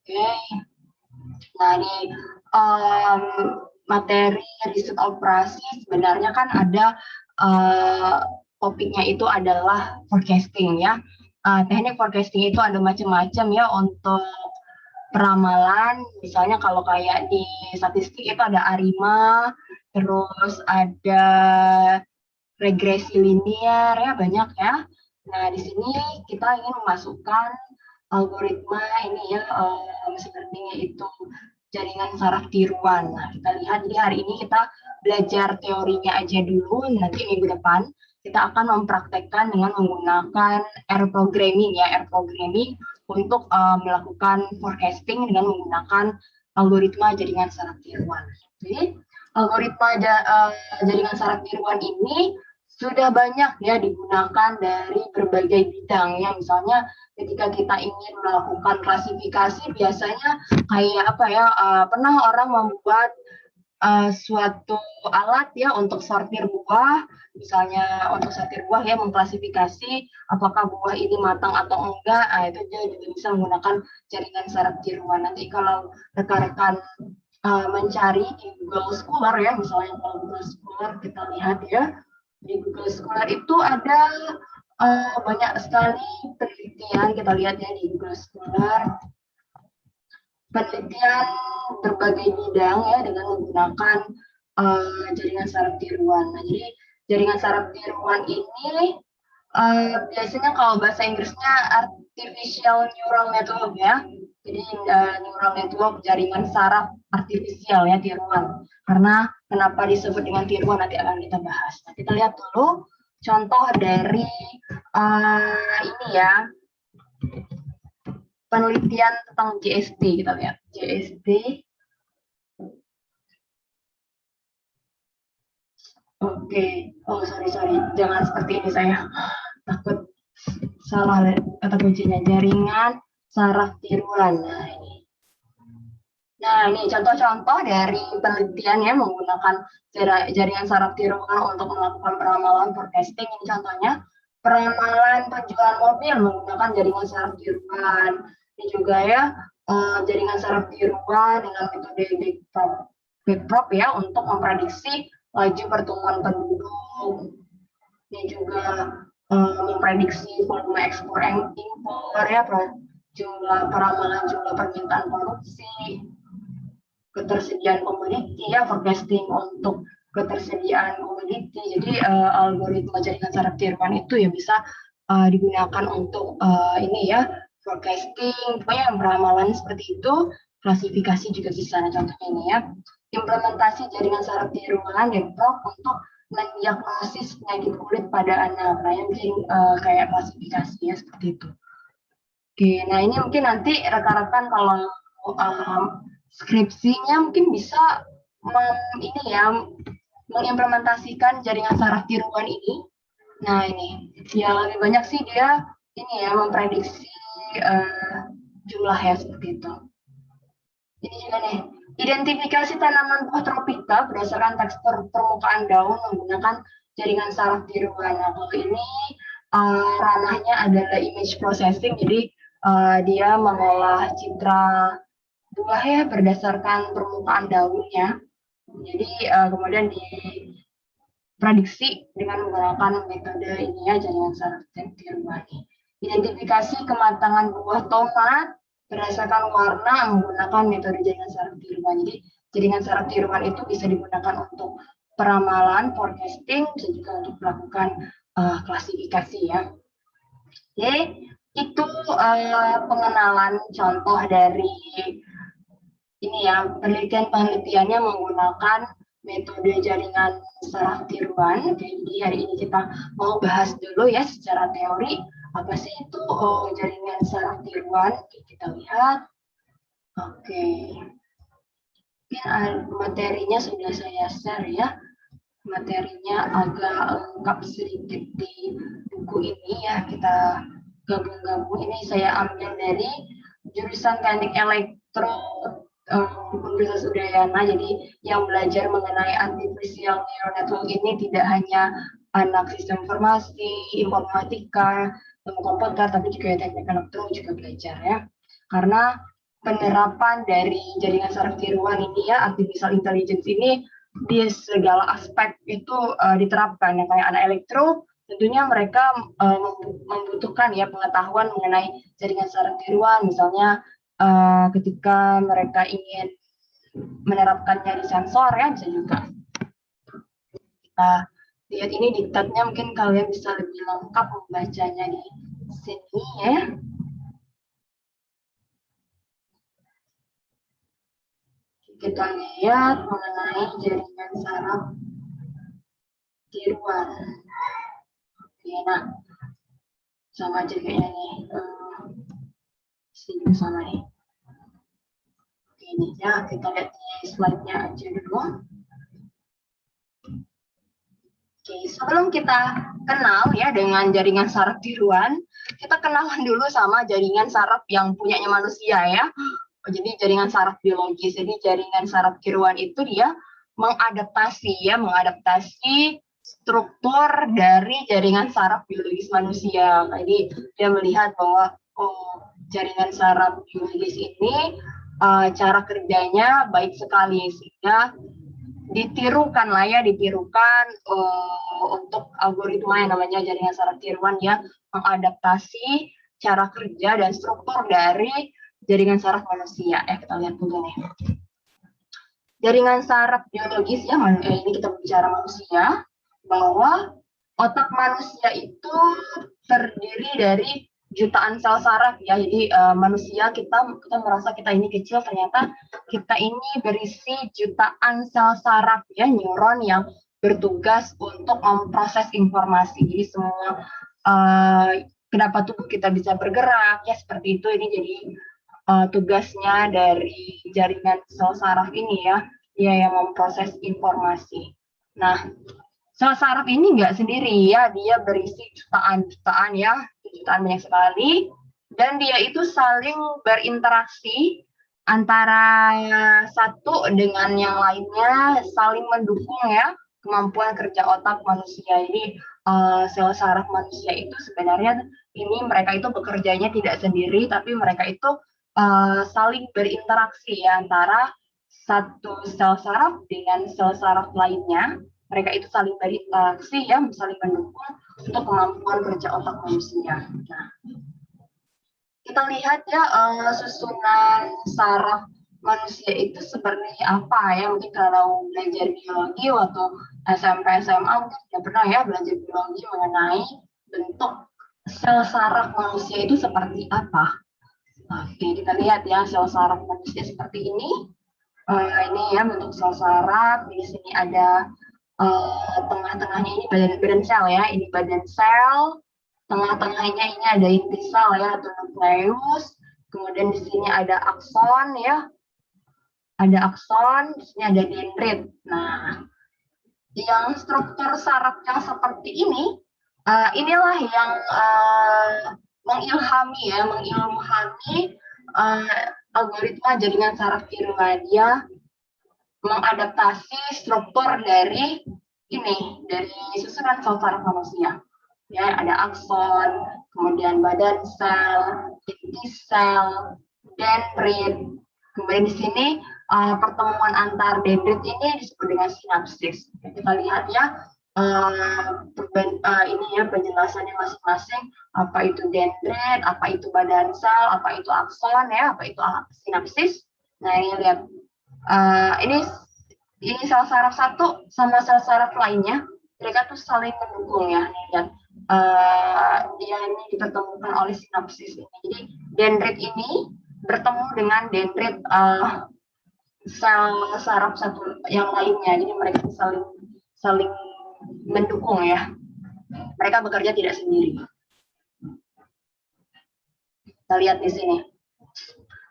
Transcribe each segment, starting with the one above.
Oke. Nah, di um, materi riset operasi sebenarnya kan ada topiknya itu adalah forecasting ya. Teknik forecasting itu ada macam-macam ya untuk peramalan. Misalnya kalau kayak di statistik itu ada ARIMA, terus ada regresi linear ya, banyak ya. Nah, di sini kita ingin memasukkan algoritma ini ya, sepertinya itu jaringan saraf tiruan. Nah, kita lihat, jadi hari ini kita belajar teorinya aja dulu, nanti minggu depan kita akan mempraktekkan dengan menggunakan R programming ya, R programming untuk melakukan forecasting dengan menggunakan algoritma jaringan saraf tiruan. Jadi algoritma jaringan saraf tiruan ini sudah banyak ya digunakan dari berbagai bidang ya, misalnya ketika kita ingin melakukan klasifikasi biasanya kayak apa ya, pernah orang membuat suatu alat ya untuk sortir buah, misalnya untuk sortir buah ya, mengklasifikasi apakah buah ini matang atau enggak. Itu dia juga bisa menggunakan jaringan saraf tiruan. Nanti kalau rekan-rekan mencari di Google Scholar ya, misalnya kalau Google Scholar kita lihat ya, di Google Scholar itu ada banyak sekali penelitian, kita lihat ya di Google Scholar, penelitian berbagai bidang ya dengan menggunakan jaringan saraf tiruan. Nah, jadi jaringan saraf tiruan ini biasanya kalau bahasa Inggrisnya artificial neural network ya. Jadi neural network jaringan saraf artifisial ya, tiruan. Karena kenapa disebut dengan tiruan nanti akan kita bahas. Nah, kita lihat dulu contoh dari ini ya, penelitian tentang JST. Kita lihat JST. Oke. Oh, sorry, jangan seperti ini, saya takut salah kata kuncinya. Jaringan saraf tiruan. Nah, ini contoh-contoh dari penelitian ya menggunakan jaringan saraf tiruan untuk melakukan peramalan forecasting. Ini contohnya peramalan penjualan mobil menggunakan jaringan saraf tiruan. Ini juga ya jaringan saraf tiruan dengan metode backprop ya untuk memprediksi laju pertumbuhan penduduk. Ini juga memprediksi volume ekspor impor ya, jumlah peramalan jumlah permintaan korupsi, ketersediaan komoditi ya, forecasting untuk ketersediaan komoditi. Jadi algoritma jaringan saraf tiruan itu ya bisa digunakan untuk ini ya, forecasting, pokoknya peramalan seperti itu, klasifikasi juga bisa. Nah, contohnya ini ya, implementasi jaringan saraf tiruan Depok untuk mendiagnosis penyakit kulit pada anak. Nah, yang bikin kayak klasifikasi ya seperti itu. Oke, nah ini mungkin nanti rekan-rekan kalau skripsinya mungkin bisa ini ya, mengimplementasikan jaringan saraf tiruan ini. Nah ini ya lebih banyak sih dia ini ya memprediksi jumlah ya seperti itu. Ini juga nih, identifikasi tanaman buah tropika berdasarkan tekstur permukaan daun menggunakan jaringan saraf tiruan. Nah, kalau ini ranahnya adalah image processing, jadi dia mengolah citra buah ya berdasarkan permukaan daunnya. Jadi kemudian diprediksi dengan menggunakan metode ini ya, jaringan saraf tiruan. Identifikasi kematangan buah tomat berdasarkan warna menggunakan metode jaringan saraf tiruan. Jadi jaringan saraf tiruan itu bisa digunakan untuk peramalan, forecasting, bisa juga untuk melakukan klasifikasi ya. Oke, itu pengenalan contoh dari ini ya, penelitiannya menggunakan metode jaringan saraf tiruan. Jadi hari ini kita mau bahas dulu ya secara teori apa sih itu jaringan saraf tiruan. Kita lihat. Oke. Mungkin materinya sudah saya share ya. Materinya agak lengkap sedikit di buku ini ya. Kita gabung-gabung. Ini saya ambil dari jurusan teknik elektro Universitas Udayana. Jadi yang belajar mengenai artificial neural network ini tidak hanya anak sistem informasi, informatika, ilmu komputer, tapi juga teknik elektro juga belajar ya. Karena penerapan dari jaringan saraf tiruan ini ya, artificial intelligence ini di segala aspek itu diterapkan. Ya, kayak anak elektro, tentunya mereka membutuhkan ya pengetahuan mengenai jaringan saraf tiruan, misalnya ketika mereka ingin menerapkannya di sensor ya, bisa juga. Kita lihat ini diktatnya, mungkin kalian bisa lebih lengkap membacanya di sini ya. Kita lihat mengenai jaringan saraf tiruan. Oke, nah sama aja kayaknya nih. Sini sama nih. Oke, ini ya kita lihat di slide-nya aja dulu. Oke, sebelum kita kenal ya dengan jaringan saraf tiruan, kita kenalan dulu sama jaringan saraf yang punyanya manusia ya. Jadi jaringan saraf biologis. Jadi jaringan saraf tiruan itu dia mengadaptasi struktur dari jaringan saraf biologis manusia. Jadi dia melihat bahwa jaringan saraf biologis ini cara kerjanya baik sekali, sehingga ditirukan untuk algoritma yang namanya jaringan saraf tiruan yang mengadaptasi cara kerja dan struktur dari jaringan saraf manusia. Kita lihat dulu nih. Jaringan saraf biologis ya, ini kita bicara manusia, bahwa otak manusia itu terdiri dari jutaan sel saraf ya. Jadi manusia kita merasa kita ini kecil, ternyata kita ini berisi jutaan sel saraf ya, neuron yang bertugas untuk memproses informasi. Jadi semua kenapa tubuh kita bisa bergerak ya seperti itu, ini jadi tugasnya dari jaringan sel saraf ini ya, dia yang memproses informasi. Nah, sel saraf ini nggak sendiri ya, dia berisi jutaan ya, jutaan banyak sekali, dan dia itu saling berinteraksi antara satu dengan yang lainnya, saling mendukung ya kemampuan kerja otak manusia. Ini sel saraf manusia itu sebenarnya ini mereka itu bekerjanya tidak sendiri, tapi mereka itu saling berinteraksi ya antara satu sel saraf dengan sel saraf lainnya. Mereka itu saling berinteraksi ya, saling mendukung untuk kemampuan kerja otak manusia. Nah, kita lihat ya susunan saraf manusia itu seperti apa ya. Mungkin kalau belajar biologi waktu SMP SMA mungkin sudah pernah ya belajar biologi mengenai bentuk sel saraf manusia itu seperti apa. Oke, kita lihat ya sel saraf manusia seperti ini. Ini ya bentuk sel saraf. Di sini ada tengah-tengahnya ini badan sel ya. Ini badan sel. Tengah-tengahnya ini ada inti sel ya atau nukleus. Kemudian di sini ada akson ya. Ada akson. Di sini ada dendrit. Nah, yang struktur saraf yang seperti ini, inilah yang mengilhami algoritma jaringan saraf tiruan. Dia mengadaptasi struktur dari susunan sel saraf manusia. Ya, ada akson, kemudian badan sel, inti sel, dendrit. Kemudian di sini pertemuan antar dendrit ini disebut dengan sinapsis. Kita lihat ya. Ini ya penjelasannya masing-masing, apa itu dendrit, apa itu badan sel, apa itu akson ya, apa itu sinapsis. Nah, ini lihat ini sel saraf satu sama sel saraf lainnya, mereka tuh saling mendukung ya. Nih lihat dia ini dipertemukan oleh sinapsis ini. Jadi dendrit ini bertemu dengan dendrit sel saraf satu yang lainnya. Jadi mereka saling mendukung ya. Mereka bekerja tidak sendiri. Kita lihat di sini.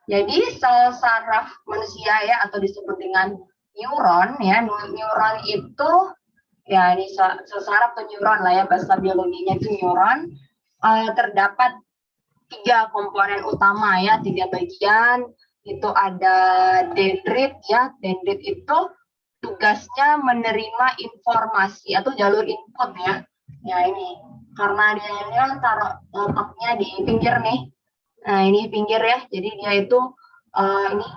Jadi sel saraf manusia ya atau disebut dengan neuron ya. Neuron itu ya ini sel saraf atau neuron lah ya, bahasa biologinya itu neuron. Terdapat 3 komponen utama ya, 3 bagian. Itu ada dendrit ya. Dendrit itu tugasnya menerima informasi atau jalur input ya. Ya ini karena dia ini taruh letaknya di pinggir nih. Nah ini pinggir ya. Jadi dia itu ini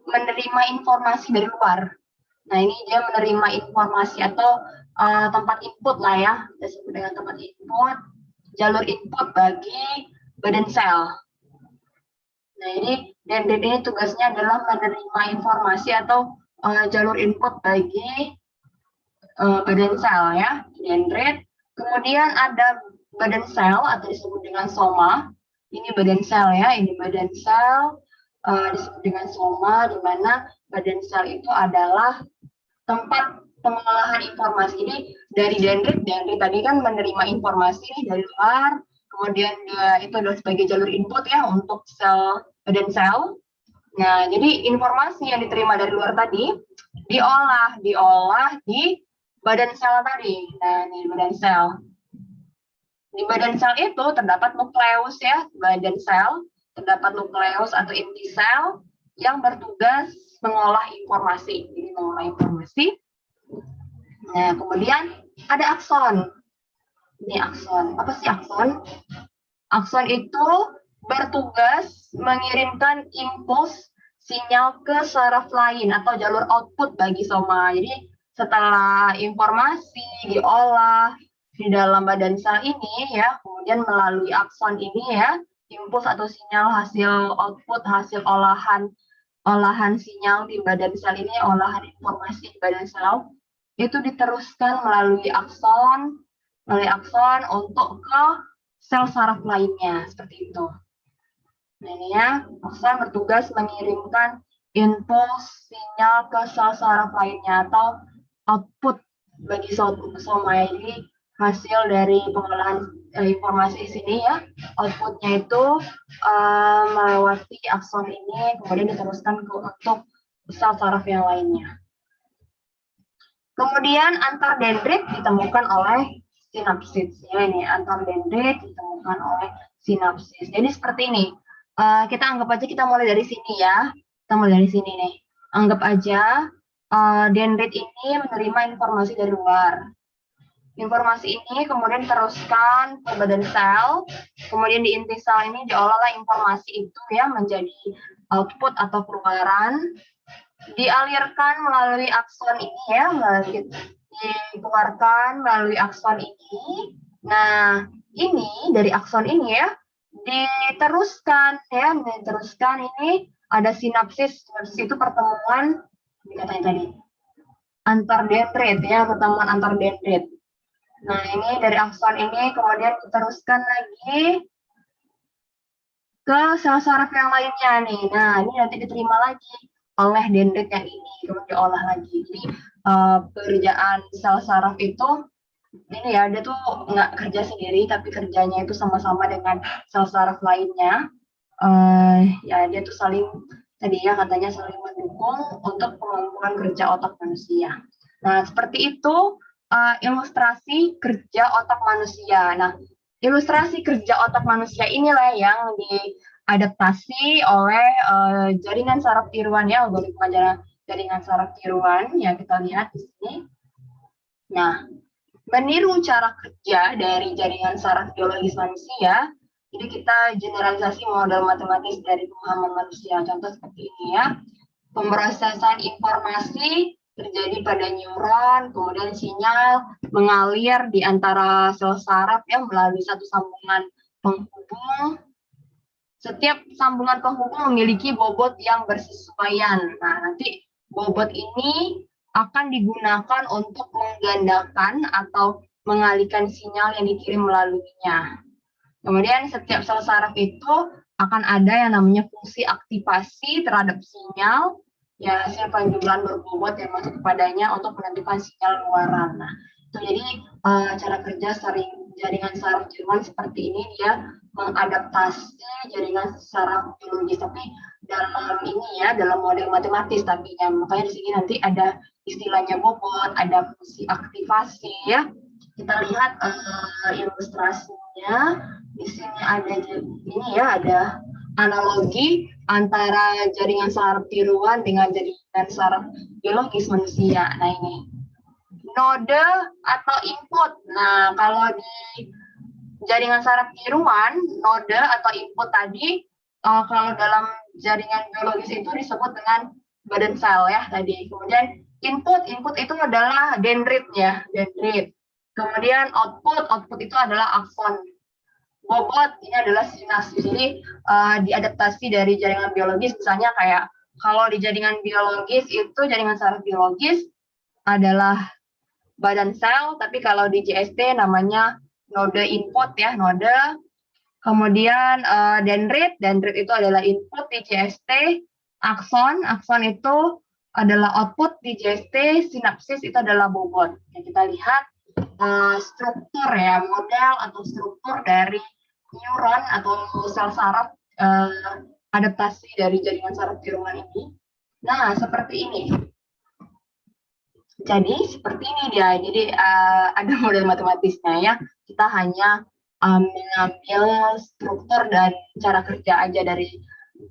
menerima informasi dari luar. Nah, ini dia menerima informasi atau tempat input lah ya, kita sebut dengan tempat input, jalur input bagi badan sel. Nah, ini dendrit ini tugasnya adalah menerima informasi atau jalur input bagi badan sel ya, dendrit. Kemudian ada badan sel atau disebut dengan soma. Ini badan sel ya, ini badan sel disebut dengan soma, di mana badan sel itu adalah tempat pengolahan informasi. Ini dari dendrit tadi kan menerima informasi dari luar, kemudian dia itu adalah sebagai jalur input ya untuk sel badan sel. Nah, jadi informasi yang diterima dari luar tadi diolah di badan sel tadi. Nah, ini badan sel. Di badan sel itu terdapat nukleus ya, badan sel, terdapat nukleus atau inti sel yang bertugas mengolah informasi. Jadi mengolah informasi. Nah, kemudian ada akson. Ini akson. Apa sih akson? Akson itu bertugas mengirimkan impuls sinyal ke saraf lain atau jalur output bagi soma. Jadi setelah informasi diolah di dalam badan sel ini ya, kemudian melalui akson ini ya, impuls atau sinyal hasil output, hasil olahan sinyal di badan sel ini, olahan informasi di badan sel itu diteruskan melalui akson untuk ke sel saraf lainnya, seperti itu. Nah, ini ya, akson bertugas mengirimkan impuls sinyal ke sel saraf lainnya atau output bagi soma. Jadi hasil dari pengolahan informasi sini ya, outputnya itu melewati akson ini, kemudian diteruskan untuk sel saraf yang lainnya. Kemudian antar dendrit ditemukan oleh sinapsis. Ya, ini antar dendrit ditemukan oleh sinapsis. Jadi seperti ini. Kita anggap aja kita mulai dari sini ya. Kita mulai dari sini nih. Anggap aja dendrit ini menerima informasi dari luar. Informasi ini kemudian diteruskan ke badan sel. Kemudian di inti sel ini diolahlah informasi itu ya menjadi output atau keluaran. Dialirkan melalui akson ini ya, dikeluarkan melalui akson ini. Nah, ini dari akson ini ya, diteruskan ini ada sinapsis. Sinapsis itu pertemuan dikatakan tadi antar dendrit ya, pertemuan antar dendrit. Nah, ini dari akson ini kemudian diteruskan lagi ke sel saraf yang lainnya nih. Nah, ini nanti diterima lagi oleh dendrit yang ini, kemudian diolah lagi. Jadi pekerjaan sel saraf itu ini ya, dia tuh nggak kerja sendiri, tapi kerjanya itu sama-sama dengan sel saraf lainnya. Ya, dia tuh saling tadi ya katanya saling mendukung untuk kemampuan kerja otak manusia. Nah, seperti itu ilustrasi kerja otak manusia. Nah, ilustrasi kerja otak manusia inilah yang diadaptasi oleh jaringan saraf tiruan ya, algoritma jaringan saraf tiruan yang kita lihat di sini. Nah, meniru cara kerja dari jaringan saraf biologis manusia, jadi kita generalisasi model matematis dari pemahaman manusia. Contoh seperti ini ya, pemrosesan informasi terjadi pada neuron, kemudian sinyal mengalir di antara sel saraf yang melalui satu sambungan penghubung. Setiap sambungan penghubung memiliki bobot yang bersesuaian. Nah, nanti bobot ini akan digunakan untuk menggandakan atau mengalihkan sinyal yang dikirim melaluinya. Kemudian setiap sel saraf itu akan ada yang namanya fungsi aktivasi terhadap sinyal, ya hasil penjualan berbobot yang masuk kepadanya untuk menentukan sinyal luaran. Nah, itu jadi cara kerja jaringan saraf tiruan seperti ini, dia mengadaptasi jaringan saraf biologis, tapi dalam ini ya, dalam model matematis tapi ya, makanya di sini nanti ada istilahnya bobot, ada fungsi aktivasi ya. Kita lihat ilustrasinya. Di sini ada ini ya, ada analogi antara jaringan saraf tiruan dengan jaringan saraf biologis manusia. Nah, ini node atau input. Nah, kalau di jaringan saraf tiruan, node atau input tadi, kalau dalam jaringan biologis itu disebut dengan badan sel ya tadi. Kemudian input itu adalah dendritnya, dendrit. Kemudian output itu adalah akson. Bobot ini adalah sinapsis. Jadi diadaptasi dari jaringan biologis, misalnya kayak kalau di jaringan biologis itu jaringan saraf biologis adalah badan sel, tapi kalau di JST namanya node input ya, node. Kemudian dendrit itu adalah input di JST, akson itu adalah output di JST, sinapsis itu adalah bobot. Ya, kita lihat struktur ya, model atau struktur dari neuron atau sel saraf adaptasi dari jaringan saraf tiruan ini. Nah, seperti ini. Jadi seperti ini dia. Jadi ada model matematisnya ya. Kita hanya mengambil struktur dan cara kerja aja dari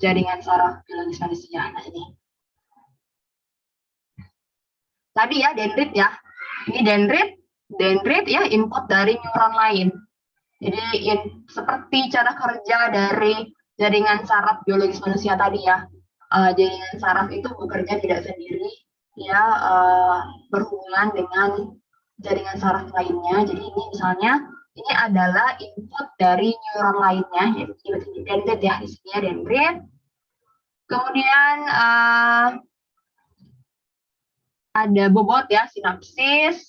jaringan saraf biologis manusia. Nah ini. Tadi ya dendrit ya. Ini dendrit ya input dari neuron lain. Jadi seperti cara kerja dari jaringan saraf biologis manusia tadi ya. Jaringan saraf itu bekerja tidak sendiri, ya berhubungan dengan jaringan saraf lainnya. Jadi ini misalnya ini adalah input dari neuron lainnya, yaitu dendrit ya, di sini ya dendrit. Kemudian ada bobot ya, sinapsis.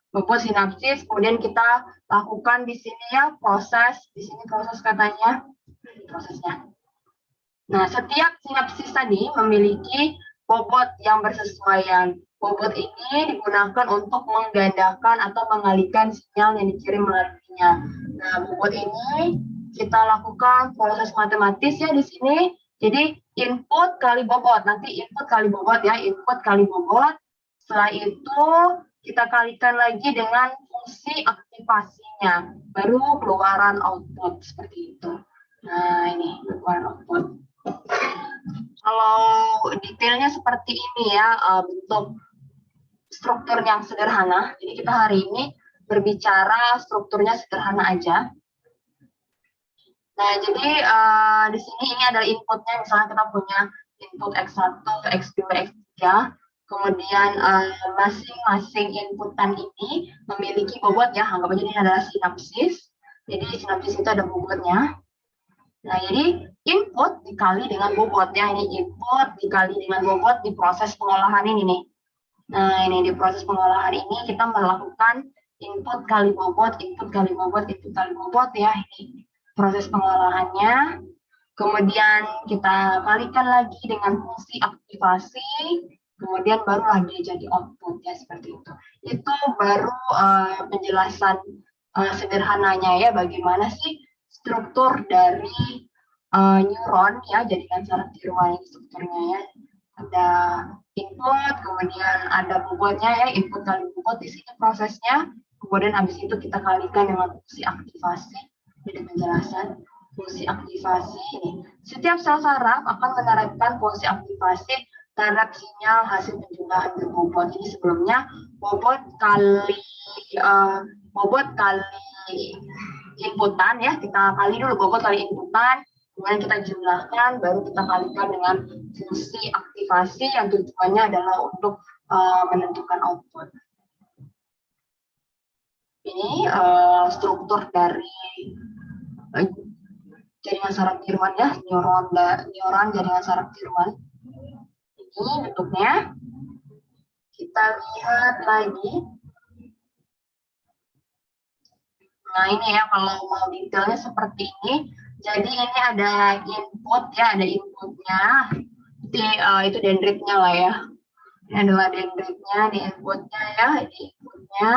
Bobot sinapsis, kemudian kita lakukan di sini ya proses, di sini proses katanya, prosesnya. Nah, setiap sinapsis tadi memiliki bobot yang bersesuaian. Bobot ini digunakan untuk menggandakan atau mengalihkan sinyal yang dikirim melaluinya. Nah, bobot ini kita lakukan proses matematis ya di sini. Jadi input kali bobot, nanti input kali bobot ya, input kali bobot. Setelah itu kita kalikan lagi dengan fungsi aktivasinya, baru keluaran output seperti itu. Nah, ini keluaran output. Kalau detailnya seperti ini ya, bentuk struktur yang sederhana. Jadi kita hari ini berbicara strukturnya sederhana aja. Nah, jadi di sini ini adalah inputnya. Misalnya kita punya input X1, X2, X3. Kemudian masing-masing inputan ini memiliki bobot ya. Anggap aja ini adalah sinapsis. Jadi sinapsis itu ada bobotnya. Nah, jadi input dikali dengan bobot ya. Ini input dikali dengan bobot di proses pengolahan ini nih. Nah, ini di proses pengolahan ini kita melakukan input kali bobot, input kali bobot, input kali bobot ya. Ini proses pengolahannya. Kemudian kita kalikan lagi dengan fungsi aktivasi. Kemudian barulah dia jadi output ya, seperti itu. Itu baru penjelasan sederhananya ya, bagaimana sih struktur dari neuron ya, jaringan saraf tiruan ini strukturnya ya. Ada input, kemudian ada bobotnya ya, input kali bobot di sini prosesnya. Kemudian habis itu kita kalikan dengan fungsi aktivasi. Jadi penjelasan fungsi aktivasi ini. Setiap sel saraf akan menerapkan fungsi aktivasi terhadap sinyal hasil penjumlahan berbobot. Jadi sebelumnya bobot kali inputan ya, kita kali dulu bobot kali inputan, kemudian kita jumlahkan, baru kita kalikan dengan fungsi aktivasi yang tujuannya adalah untuk menentukan output. Ini struktur dari jaringan saraf tiruan ya, neuron jaringan saraf tiruan. Ini bentuknya. Kita lihat lagi. Nah, ini ya kalau mau detailnya seperti ini. Jadi ini ada input ya, ada inputnya. Jadi itu dendritnya lah ya. Ini adalah dendritnya, di inputnya ya, ini inputnya.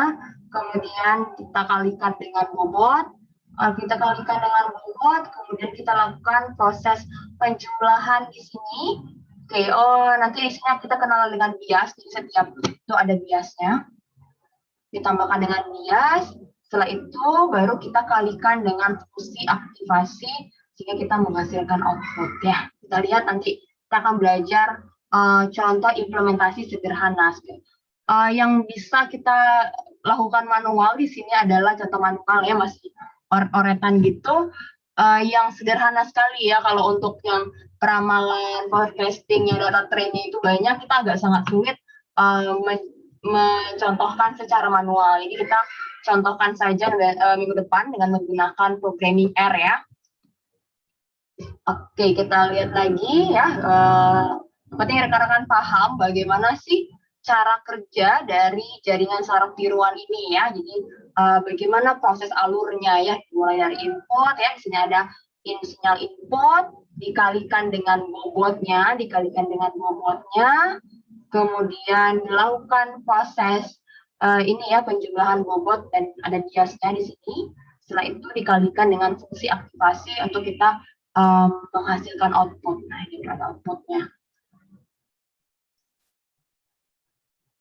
Kemudian kita kalikan dengan bobot. Kita kalikan dengan bobot, kemudian kita lakukan proses penjumlahan di sini. Oke, nanti di sini kita kenal dengan bias. Jadi setiap itu ada biasnya. Ditambahkan dengan bias. Setelah itu baru kita kalikan dengan fungsi aktivasi sehingga kita menghasilkan output ya. Kita lihat nanti kita akan belajar contoh implementasi sederhana. Yang bisa kita lakukan manual di sini adalah contoh manual ya, masih oretan gitu. yang sederhana sekali ya. Kalau untuk yang peramalan, forecasting, yang data trainnya itu banyak, kita agak sangat sulit mencontohkan secara manual. Jadi kita contohkan saja minggu depan dengan menggunakan programming R ya. Oke, kita lihat lagi ya. Penting rekan-rekan paham bagaimana sih cara kerja dari jaringan saraf tiruan ini ya. Jadi bagaimana proses alurnya ya, mulai dari input ya. Di sini ada sinyal input dikalikan dengan bobotnya, kemudian dilakukan proses ini ya, penjumlahan bobot dan ada biasnya di sini. Setelah itu dikalikan dengan fungsi aktivasi untuk kita menghasilkan output. Nah, ini ada outputnya.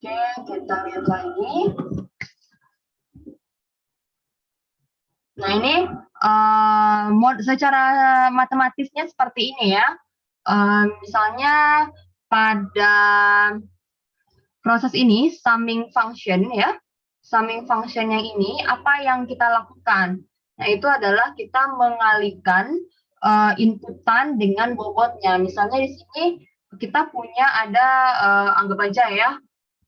Oke, kita lihat lagi. Nah, ini secara matematisnya seperti ini ya. Misalnya pada proses ini, summing function ya. Summing function yang ini, apa yang kita lakukan? Nah, itu adalah kita mengalihkan inputan dengan bobotnya. Misalnya di sini kita punya ada, anggap aja ya,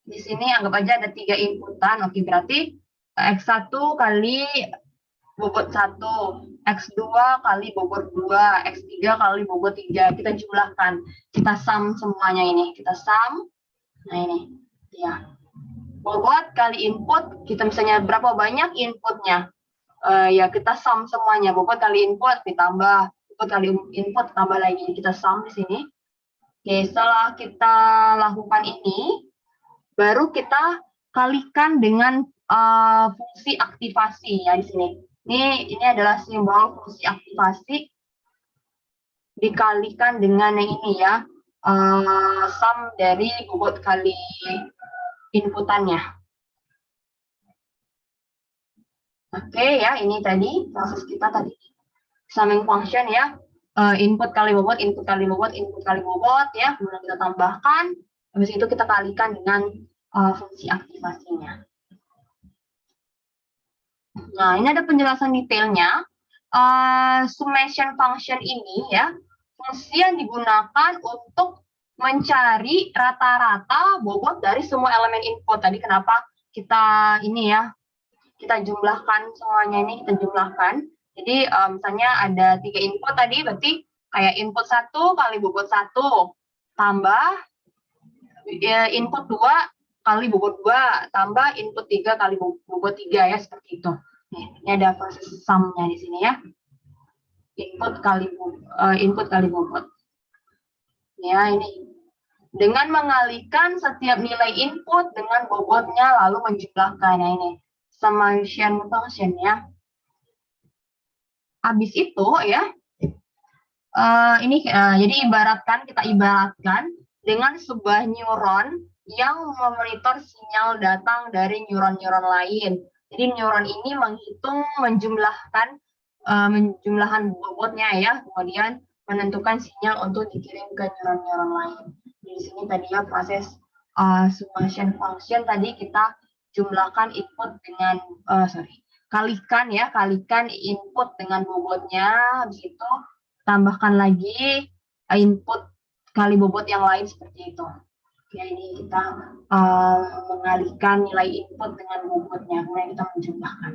di sini anggap aja ada 3 inputan. Oke, berarti X1 kali bobot 1, X2 kali bobot 2, X3 kali bobot 3. Kita jumlahkan, kita sum semuanya ini. Kita sum, nah ini, ya. Bobot kali input, kita misalnya berapa banyak inputnya. Ya kita sum semuanya, bobot kali input ditambah, bobot kali input tambah lagi. Kita sum di sini. Oke, setelah kita lakukan ini, baru kita kalikan dengan fungsi aktivasi ya di sini. Ini adalah simbol fungsi aktivasi dikalikan dengan yang ini ya, sum dari bobot kali inputannya. Oke ya, ini tadi proses kita tadi summing function ya, input kali bobot, input kali bobot, input kali bobot ya, kemudian kita tambahkan, habis itu kita kalikan dengan fungsi aktivasinya. Nah, ini ada penjelasan detailnya. Summation function ini ya, fungsi yang digunakan untuk mencari rata-rata bobot dari semua elemen input. Tadi kenapa kita ini ya, kita jumlahkan semuanya ini, kita jumlahkan. Jadi misalnya ada 3 input tadi, berarti kayak input 1 kali bobot 1 tambah input 2 kali bobot 2 tambah input 3 kali bobot 3 ya, seperti itu. Nih, ini ada proses sum-nya di sini ya. Input kali bobot. Ya, ini. Dengan mengalihkan setiap nilai input dengan bobotnya lalu menjumlahkan. Nah, ini summation function ya. Habis itu ya, ini jadi kita ibaratkan dengan sebuah neuron yang memonitor sinyal datang dari neuron-neuron lain. Jadi neuron ini menghitung menjumlahan bobotnya ya, kemudian menentukan sinyal untuk dikirim ke neuron-neuron lain. Di sini tadi ya proses summation function tadi kita jumlahkan input dengan kalikan input dengan bobotnya, habis itu tambahkan lagi input kali bobot yang lain seperti itu. Ya, ini kita mengalihkan nilai input dengan bobotnya, kemudian kita menjumlahkan.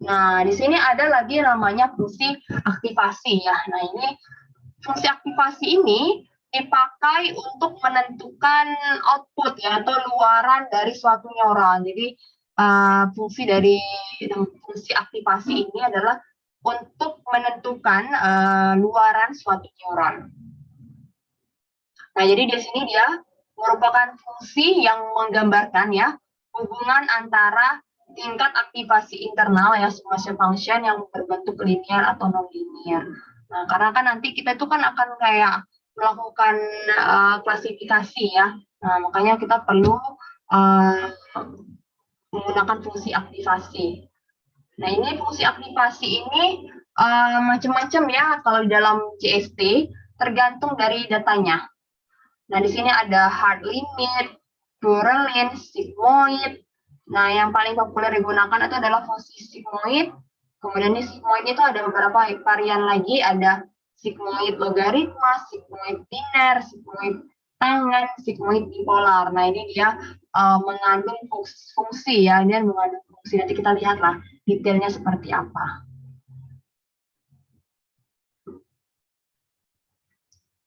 Nah, di sini ada lagi namanya fungsi aktivasi ya. Nah, ini fungsi aktivasi ini dipakai untuk menentukan output ya, atau luaran dari suatu neuron. Jadi fungsi aktivasi ini adalah untuk menentukan luaran suatu neuron. Nah, jadi di sini dia merupakan fungsi yang menggambarkan ya hubungan antara tingkat aktivasi internal ya, summation function yang berbentuk linear atau non-linear. Nah, karena kan nanti kita itu kan akan kayak melakukan klasifikasi ya. Nah, makanya kita perlu menggunakan fungsi aktivasi. Nah, ini fungsi aktivasi ini macam-macam ya kalau di dalam JST, tergantung dari datanya. Nah, di sini ada hard limit, pluralin, sigmoid. Nah, yang paling populer digunakan itu adalah fungsi sigmoid Kemudian di sigmoid itu ada beberapa varian lagi, ada sigmoid logaritma, sigmoid biner, sigmoid tangan, sigmoid bipolar. Nah, ini dia mengandung fungsi ya, dia mengandung fungsi. Nanti kita lihatlah detailnya seperti apa.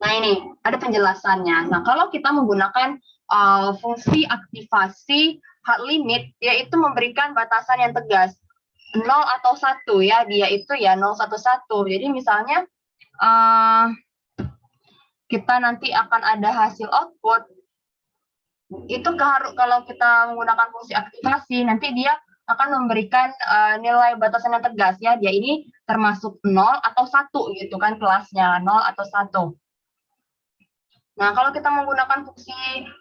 Nah, ini ada penjelasannya. Nah, kalau kita menggunakan fungsi aktivasi hard limit, yaitu memberikan batasan yang tegas. 0 atau 1 ya, dia itu ya 0, 1, 1. Jadi misalnya kita nanti akan ada hasil output, itu kalau kita menggunakan fungsi aktivasi, nanti dia akan memberikan nilai batasan yang tegas ya. Dia ini termasuk 0 atau 1 gitu kan kelasnya, 0 atau 1. Nah, kalau kita menggunakan fungsi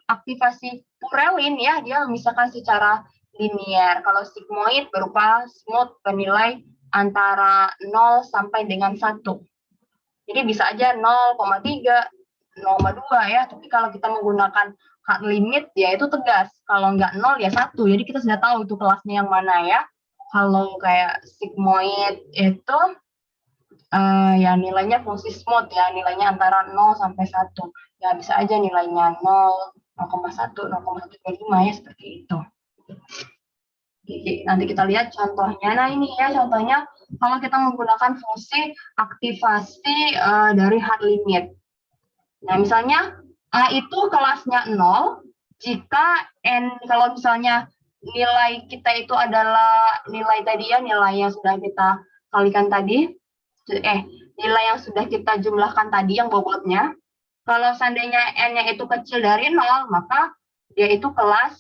aktivasi purelin ya, dia misalkan secara linier. Kalau sigmoid berupa smooth bernilai antara 0 sampai dengan 1. Jadi bisa aja 0,3, 0,2 ya. Tapi kalau kita menggunakan hard limit, ya itu tegas. Kalau nggak 0 ya 1. Jadi kita sudah tahu itu kelasnya yang mana ya. Kalau kayak sigmoid itu ya nilainya fungsi smooth ya, nilainya antara 0 sampai 1. Ya bisa aja nilainya 0, 0,1, 0,125 ya seperti itu. Oke, nanti kita lihat contohnya. Nah ini ya contohnya kalau kita menggunakan fungsi aktivasi dari hard limit. Nah misalnya A itu kelasnya 0, jika N kalau misalnya nilai kita itu adalah nilai tadi ya, nilai yang sudah kita kalikan tadi, nilai yang sudah kita jumlahkan tadi yang bobotnya, kalau seandainya N-nya itu kecil dari 0, maka dia itu kelas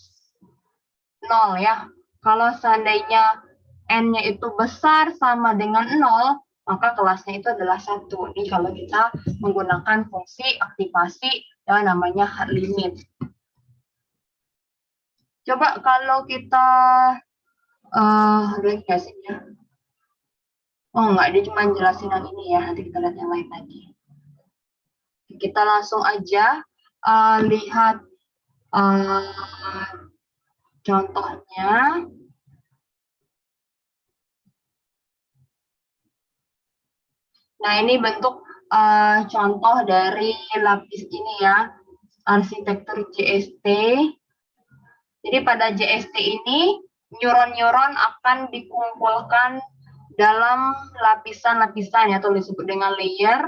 0 ya. Kalau seandainya N-nya itu besar sama dengan 0, maka kelasnya itu adalah 1. Ini kalau kita menggunakan fungsi aktivasi yang namanya hard limit. Coba kalau kita oh enggak, dia cuma jelasin yang ini ya, nanti kita lihat yang lain lagi. Kita langsung aja lihat contohnya. Nah, ini bentuk contoh dari lapis ini ya, arsitektur JST. Jadi pada JST ini, neuron-neuron akan dikumpulkan dalam lapisan-lapisan, atau disebut dengan layer,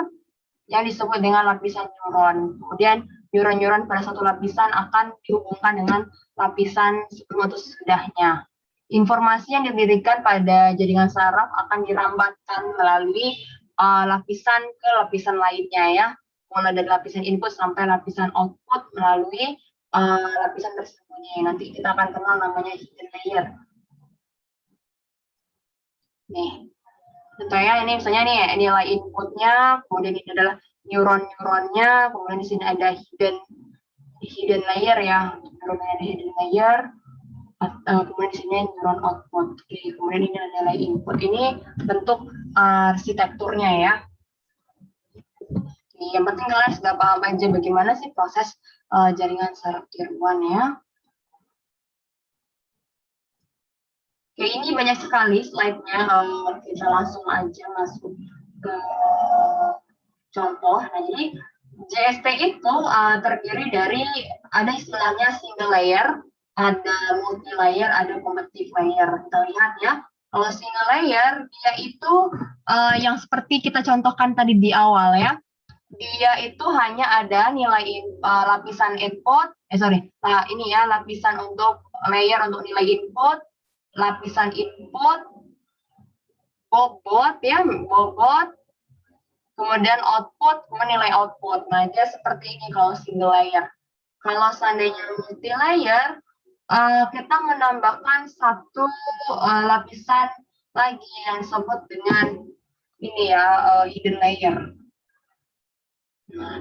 yang disebut dengan lapisan neuron. Kemudian neuron-neuron pada satu lapisan akan dihubungkan dengan lapisan sebelum atau sesudahnya. Informasi yang didirikan pada jaringan saraf akan dirambatkan melalui lapisan ke lapisan lainnya ya, mulai dari lapisan input sampai lapisan output melalui lapisan tersembunyi. Nanti kita akan kenal namanya hidden layer. Nih, contohnya ini misalnya nih nilai inputnya, kemudian ini adalah neuron-neuronnya, kemudian di sini ada hidden layer ya, neuronnya ada hidden layer, kemudian di sini neuron output. Oke, kemudian ini adalah nilai input. Ini bentuk arsitekturnya ya. Oke, yang penting kalian sudah paham aja bagaimana sih proses jaringan saraf tiruan ya. Oke, ini banyak sekali slide-nya. Kita langsung aja masuk ke contoh. Nah, jadi JST itu terdiri dari, ada istilahnya single layer, ada multi layer, ada competitive layer. Kita lihat ya, kalau single layer, dia itu yang seperti kita contohkan tadi di awal ya, dia itu hanya ada nilai lapisan input, ini ya, lapisan untuk layer untuk nilai input, lapisan input, bobot ya, bobot, kemudian output, kemudian nilai output. Nah, dia seperti ini kalau single layer. Kalau seandainya multi layer, kita menambahkan satu lapisan lagi yang disebut dengan ini ya, hidden layer. Nah,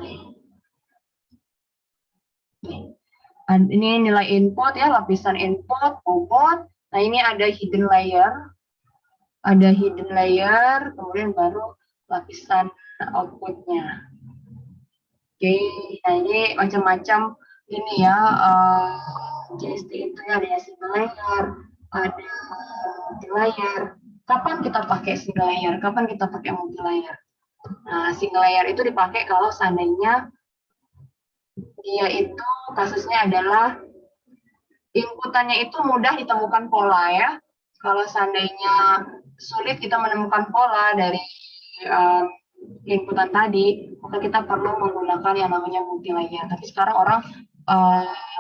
ini nilai input ya, lapisan input, bobot. Nah, ini ada hidden layer. Ada hidden layer, kemudian baru lapisan outputnya. Oke, nah ini macam-macam ini ya, JST itu ada single layer, ada multi layer. Kapan kita pakai single layer? Kapan kita pakai multi layer? Nah, single layer itu dipakai kalau seandainya dia itu kasusnya adalah inputannya itu mudah ditemukan pola ya. Kalau seandainya sulit kita menemukan pola dari inputan tadi, maka kita perlu menggunakan yang namanya multi layer. Tapi sekarang orang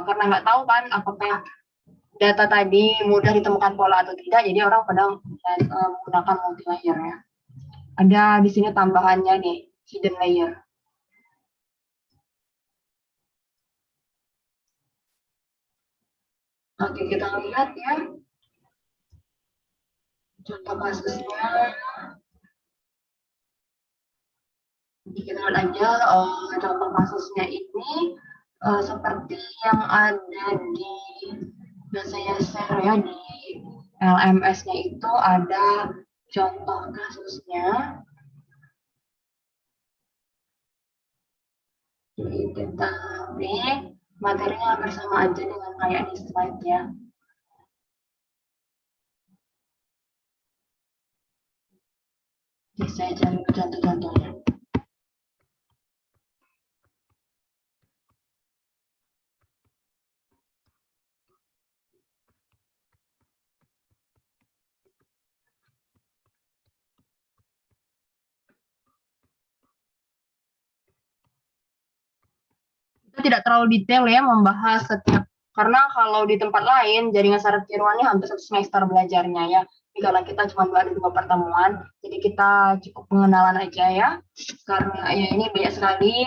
karena nggak tahu kan apakah data tadi mudah ditemukan pola atau tidak, jadi orang pada menggunakan multi layer ya. Ada di sini tambahannya nih, hidden layer. Oke, kita lihat ya. Contoh kasusnya. Kita lihat aja contoh kasusnya ini seperti yang ada di biasanya share ya di LMS-nya itu ada contoh kasusnya. Jadi kita materinya hampir sama aja dengan kayak di slide ya. Jadi saya cari contoh-contohnya. Kita tidak terlalu detail ya membahas setiap, karena kalau di tempat lain jaringan syarat tiruannya hampir satu semester belajarnya ya. Jadi kalau kita cuma ada 2 pertemuan, jadi kita cukup pengenalan aja ya. Karena ya ini banyak sekali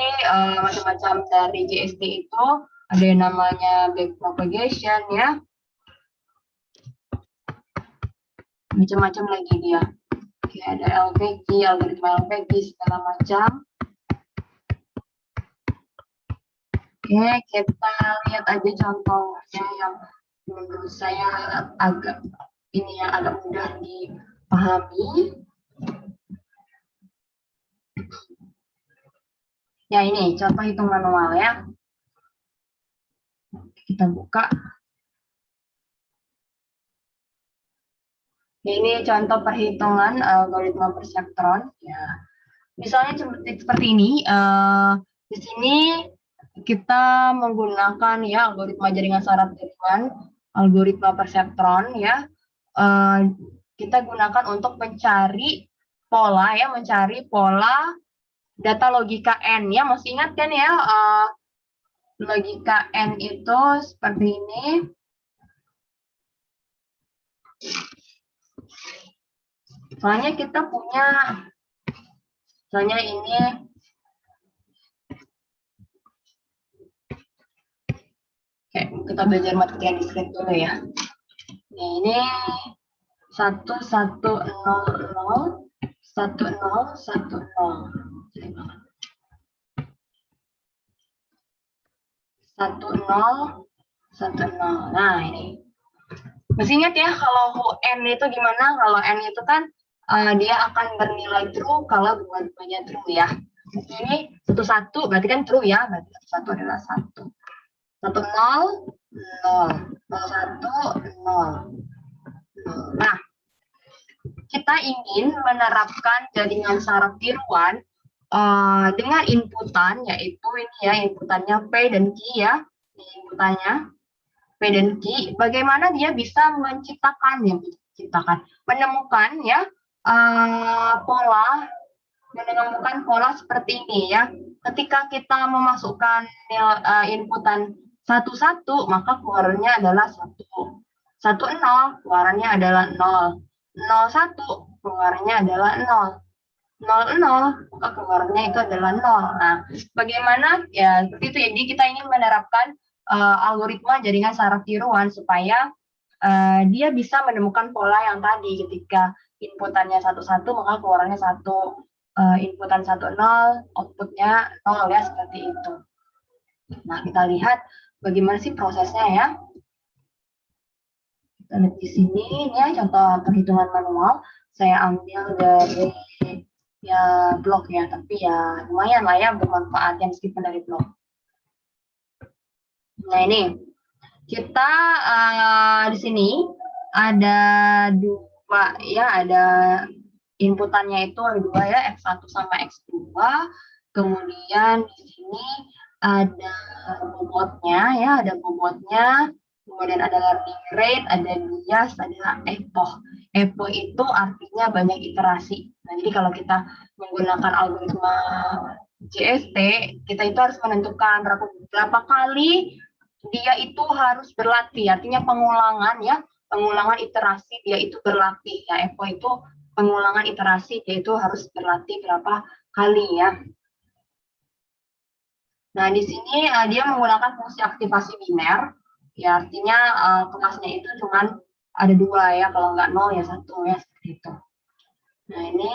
macam-macam dari JST itu, ada yang namanya backpropagation ya, macam-macam lagi dia. Oke, ada LPG, algoritma LPG segala macam. Oke, kita lihat aja contohnya yang menurut saya agak mudah dipahami. Ya ini contoh hitung manual ya. Kita buka. Ini contoh perhitungan algoritma perseptron. Ya, misalnya seperti ini. Di sini kita menggunakan ya algoritma jaringan syarat tiruan, algoritma perseptron ya. Kita gunakan untuk mencari pola ya, mencari pola data logika N ya. Masih ingat kan ya, logika N itu seperti ini. Soalnya kita punya, soalnya ini kita belajar matematika diskret dulu ya. Ini 1 1 0 0 1 0 1 0 1 0 1 0. Nah ini masih ingat ya kalau N itu gimana? Kalau N itu kan dia akan bernilai true kalau dua-duanya true ya. Ini 1 1 berarti kan true ya, berarti 1 adalah 1. 1 0 0 1 0. Nah, kita ingin menerapkan jaringan syarat tiruan dengan inputan, yaitu ini ya, inputannya P dan Q ya, inputannya P dan Q. Bagaimana dia bisa menemukan ya menemukan pola seperti ini ya. Ketika kita memasukkan inputan 1 1, maka keluarnya adalah 1. 1 0, keluarannya adalah 0. 0 1, keluarnya adalah 0. 0 0, maka keluarnya itu adalah 0. Nah, bagaimana ya seperti itu. Jadi kita ingin menerapkan algoritma jaringan syarat tiruan supaya dia bisa menemukan pola yang tadi. Ketika inputannya 1 1, maka keluarannya 1. Inputan 1 0, outputnya 0 ya, seperti itu. Nah, kita lihat bagaimana sih prosesnya ya. Kita lihat di sini ya, contoh perhitungan manual. Saya ambil dari ya blog ya, tapi ya lumayan lah ya bermanfaat yang meskipun dari blog. Nah ini kita di sini ada Pak, ya ada inputannya itu ada dua ya, X1 sama X2. Kemudian di sini ada bobotnya ya, ada bobotnya. Kemudian ada learning rate, ada bias, ada epoch. Epoch itu artinya banyak iterasi. Nah, jadi kalau kita menggunakan algoritma JST, kita itu harus menentukan berapa kali dia itu harus berlatih, artinya pengulangan ya, pengulangan iterasi dia itu berlatih ya. Epoch itu pengulangan iterasi dia itu harus berlatih berapa kali ya. Nah, di sini dia menggunakan fungsi aktivasi biner, ya artinya kelasnya itu cuman ada dua ya, kalau nggak nol ya satu ya, seperti itu. Nah, ini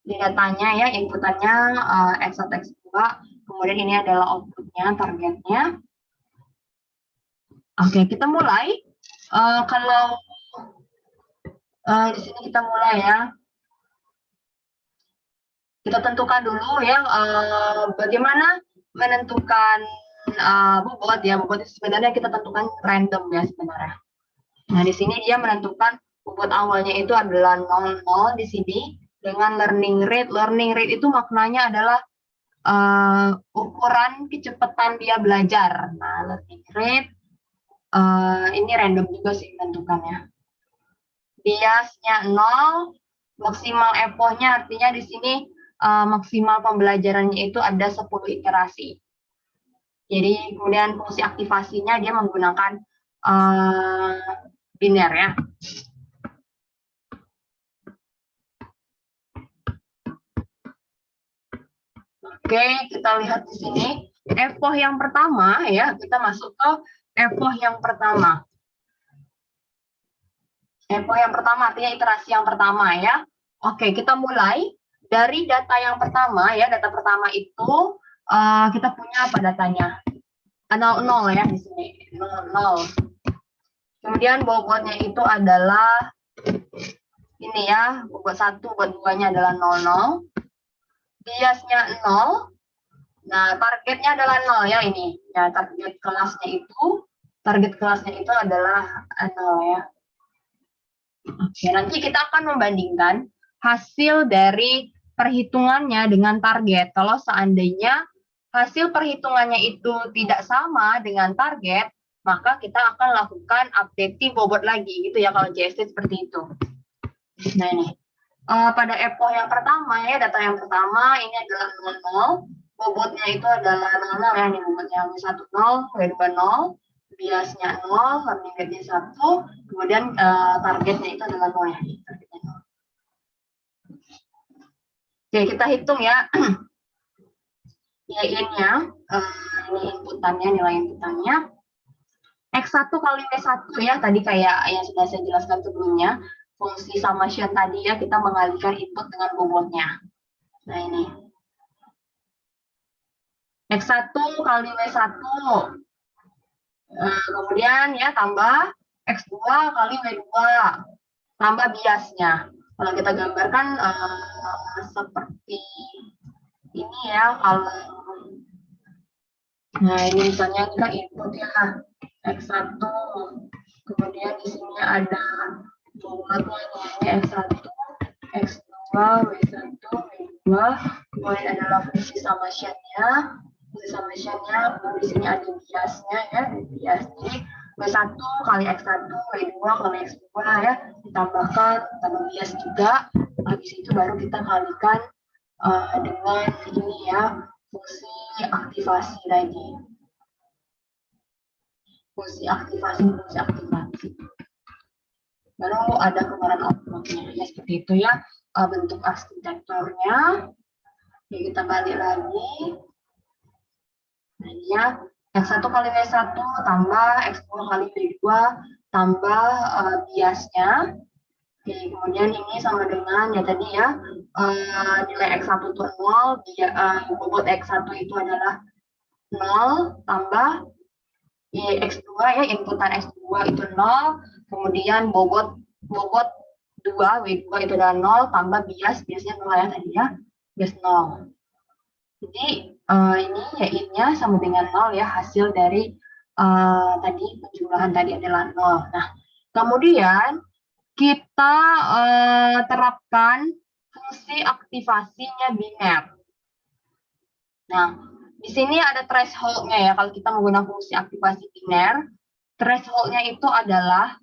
di datanya ya, inputannya X1, X2, kemudian ini adalah outputnya, targetnya. Oke, kita mulai. Kalau di sini kita mulai ya. Kita tentukan dulu ya bagaimana menentukan bobot ya. Bobot itu sebenarnya kita tentukan random ya sebenarnya. Nah, di sini dia menentukan bobot awalnya itu adalah 00 di sini dengan learning rate. Learning rate itu maknanya adalah ukuran kecepatan dia belajar. Nah, learning rate ini random juga sih menentukannya. Biasnya 0, maksimal epochnya artinya di sini maksimal pembelajarannya itu ada 10 iterasi. Jadi kemudian fungsi aktivasinya dia menggunakan biner ya. Oke, kita lihat di sini epoch yang pertama ya, kita masuk ke epoch yang pertama. Epoch yang pertama artinya iterasi yang pertama ya. Oke, kita mulai dari data yang pertama ya. Data pertama itu kita punya apa datanya? 00 ya di sini. 00. Kemudian bobotnya itu adalah ini ya, bobot 1, bobot 2-nya adalah 00. Biasnya 0. Nah, targetnya adalah 0 ya ini. Ya, target kelasnya itu adalah 0 ya. Oke, nanti kita akan membandingkan hasil dari perhitungannya dengan target. Kalau seandainya hasil perhitungannya itu tidak sama dengan target, maka kita akan lakukan updating bobot lagi gitu ya kalau JST seperti itu. Nah, ini pada epoch yang pertama ya, data yang pertama ini adalah 00, bobotnya itu adalah 00 ya, ini bobotnya W1 0, W2 0, biasnya 0, learning rate-nya 1, kemudian targetnya itu adalah 0 ya. Targetnya 0. Oke, kita hitung ya. Y-nya, ini inputannya, nilai inputannya. X1 kali W1 ya, tadi kayak yang sudah saya jelaskan sebelumnya, fungsi summation tadi ya, kita mengalihkan input dengan bobotnya. Nah, ini. X1 kali W1. Kemudian ya tambah X2 kali W2 tambah biasnya. Kalau kita gambarkan seperti ini ya, kalau nah ini misalnya kita input ya X1, kemudian di sini ada bobotnya X1, X2, W1, W2, kemudian adalah fungsi summation-nya. Fungsi summation-nya, di sini ada biasnya ya, bias. Jadi W1 kali X1, W2 kali X2 ya, ditambahkan tambah bias juga. Habis itu baru kita kalikan dengan ini ya, fungsi aktivasi tadi. Fungsi aktivasi. Baru ada keluaran outputnya ya, seperti itu ya bentuk arsitekturnya. Oke, kita balik lagi. Nah, ya, X1 kali W1 tambah X2 kali W2 tambah biasnya. Oke, kemudian ini sama dengan ya tadi ya, nilai X1 itu 0, bobot X1 itu adalah 0, tambah X2 ya, inputan X2 itu 0, kemudian bobot 2, W2 itu adalah 0, tambah biasnya 0 ya tadi ya, bias 0. Jadi ini ya Y-nya sama dengan 0 ya, hasil dari tadi penjumlahan tadi adalah 0. Nah, kemudian kita terapkan fungsi aktivasinya biner. Nah, di sini ada threshold-nya ya, kalau kita menggunakan fungsi aktivasi biner. Threshold-nya itu adalah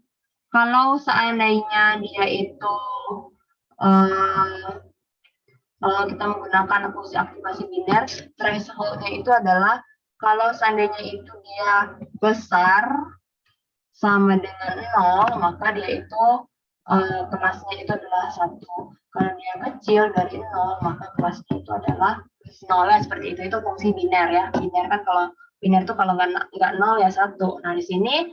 kalau seandainya dia itu kalau kita menggunakan fungsi aktivasi biner, threshold-nya itu adalah kalau seandainya itu dia besar sama dengan 0, maka dia itu kelasnya itu adalah 1. Kalau dia kecil dari 0, maka kelasnya itu adalah 0. Ya, seperti itu. Itu fungsi biner ya. Biner kan kalau biner itu kalau nggak 0 ya 1. Nah, di sini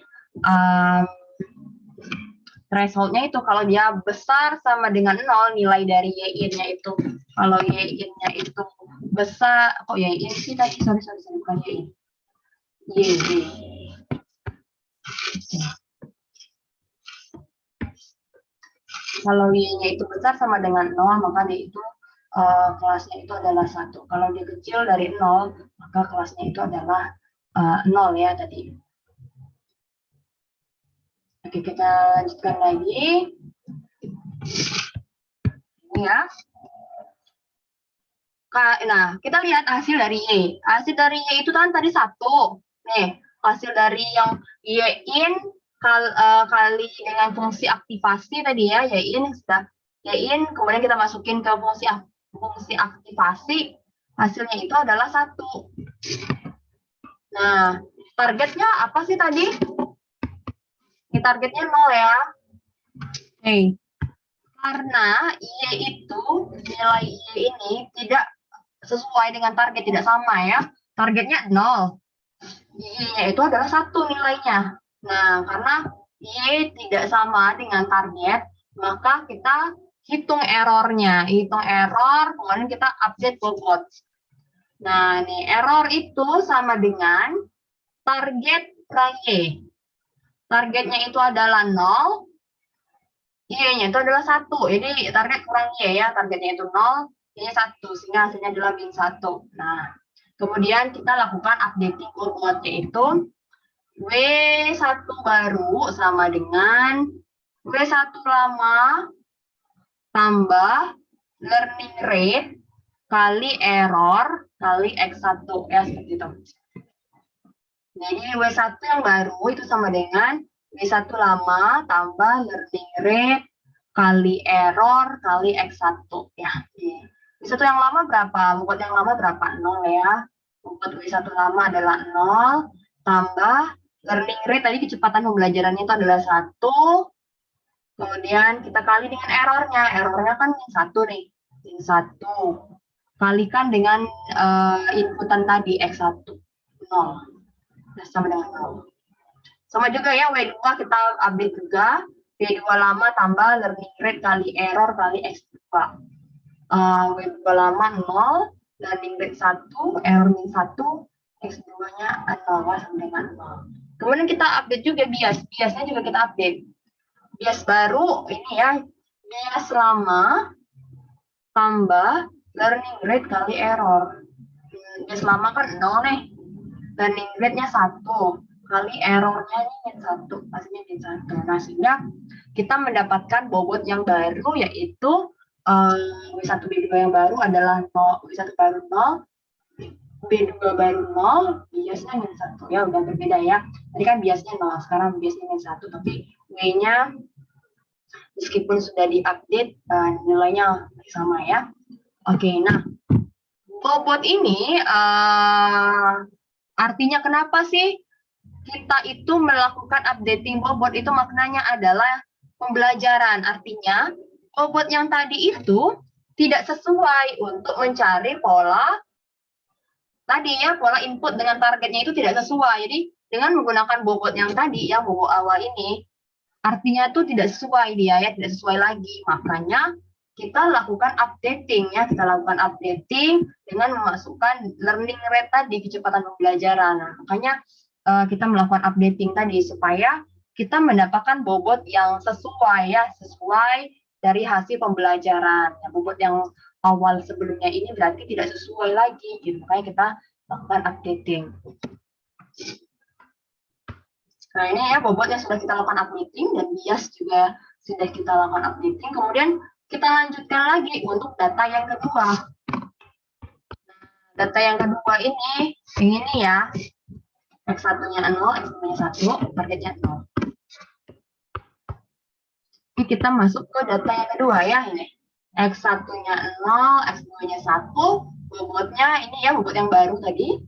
threshold-nya itu kalau dia besar sama dengan 0, nilai dari y-in-nya itu. Kalau y-in-nya itu besar, kok y-in sih tadi? Sorry, bukan y-in. Y. Kalau y-nya itu besar sama dengan 0, maka dia itu kelasnya itu adalah 1. Kalau dia kecil dari 0, maka kelasnya itu adalah 0 ya tadi. Oke, kita lanjutkan lagi. Ini ya. Nah, kita lihat hasil dari Y. Hasil dari Y itu kan tadi 1. Nih, hasil dari yang Y-in kali dengan fungsi aktivasi tadi ya, Y-in sudah Y-in, kemudian kita masukin ke fungsi aktivasi, hasilnya itu adalah 1. Nah, targetnya apa sih tadi? Ini targetnya 0 ya. Oke. Karena Y itu, nilai Y ini tidak sesuai dengan target, tidak sama ya. Targetnya 0. Y-nya itu adalah 1 nilainya. Nah, karena Y tidak sama dengan target, maka kita hitung errornya. Hitung error, kemudian kita update bobot. Nah, nih error itu sama dengan target kurang Y. Targetnya itu adalah 0, Y-nya itu adalah 1. Jadi target kurang Y ya, targetnya itu 0, Y-nya 1, sehingga hasilnya adalah min 1. Nah, kemudian kita lakukan updating bobot, yaitu W1 baru sama dengan W1 lama tambah learning rate kali error kali X1 ya, seperti itu. Jadi W1 yang baru itu sama dengan W1 lama tambah learning rate kali error kali X1 ya. W1 yang lama berapa? Bobot yang lama berapa? 0 ya. Bobot W1 lama adalah 0 tambah learning rate tadi kecepatan pembelajarannya itu adalah 1. Kemudian kita kali dengan errornya. Errornya kan min 1 nih. Min 1. Kalikan dengan inputan tadi X1. 0. Nah, sama dengan 0. Sama juga ya, W2 kita update juga. W2 lama tambah learning rate kali error kali X2. W2 lama 0, learning rate 1, error min 1, X2-nya 0 sama dengan 0. Kemudian kita update juga bias. Biasnya juga kita update. Bias baru ini ya, bias lama tambah learning rate kali error. Bias lama kan 0 nih. Learning rate-nya 1 kali errornya ini min 1, hasilnya min 1. Nah, sehingga kita mendapatkan bobot yang baru, yaitu W1 B2 yang baru adalah 0, W1 baru 0, B2 baru 0, biasnya min 1. Ya, udah berbeda ya. Tadi kan biasnya 0, sekarang biasnya min 1, tapi W-nya meskipun sudah diupdate, nilainya sama ya. Oke, nah, bobot ini artinya kenapa sih kita itu melakukan updating bobot? Itu maknanya adalah pembelajaran. Artinya bobot yang tadi itu tidak sesuai untuk mencari pola tadi ya, pola input dengan targetnya itu tidak sesuai. Jadi dengan menggunakan bobot yang tadi ya, bobot awal ini, artinya itu tidak sesuai dia ya, tidak sesuai lagi. Makanya kita lakukan updating ya, kita lakukan updating dengan memasukkan learning rate tadi, kecepatan pembelajaran. Nah, makanya kita melakukan updating tadi supaya kita mendapatkan bobot yang sesuai ya, sesuai dari hasil pembelajaran. Ya, bobot yang awal sebelumnya ini berarti tidak sesuai lagi, gitu. Makanya kita lakukan updating. Nah, ini ya bobot yang sudah kita lakukan updating, dan bias juga sudah kita lakukan updating, kemudian kita lanjutkan lagi untuk data yang kedua. Data yang kedua ini ya, X1-nya 0, X2-nya 1, targetnya 0. Ini kita masuk ke data yang kedua ya, ini. X1-nya 0, X2-nya 1, bobotnya ini ya, bobot yang baru tadi.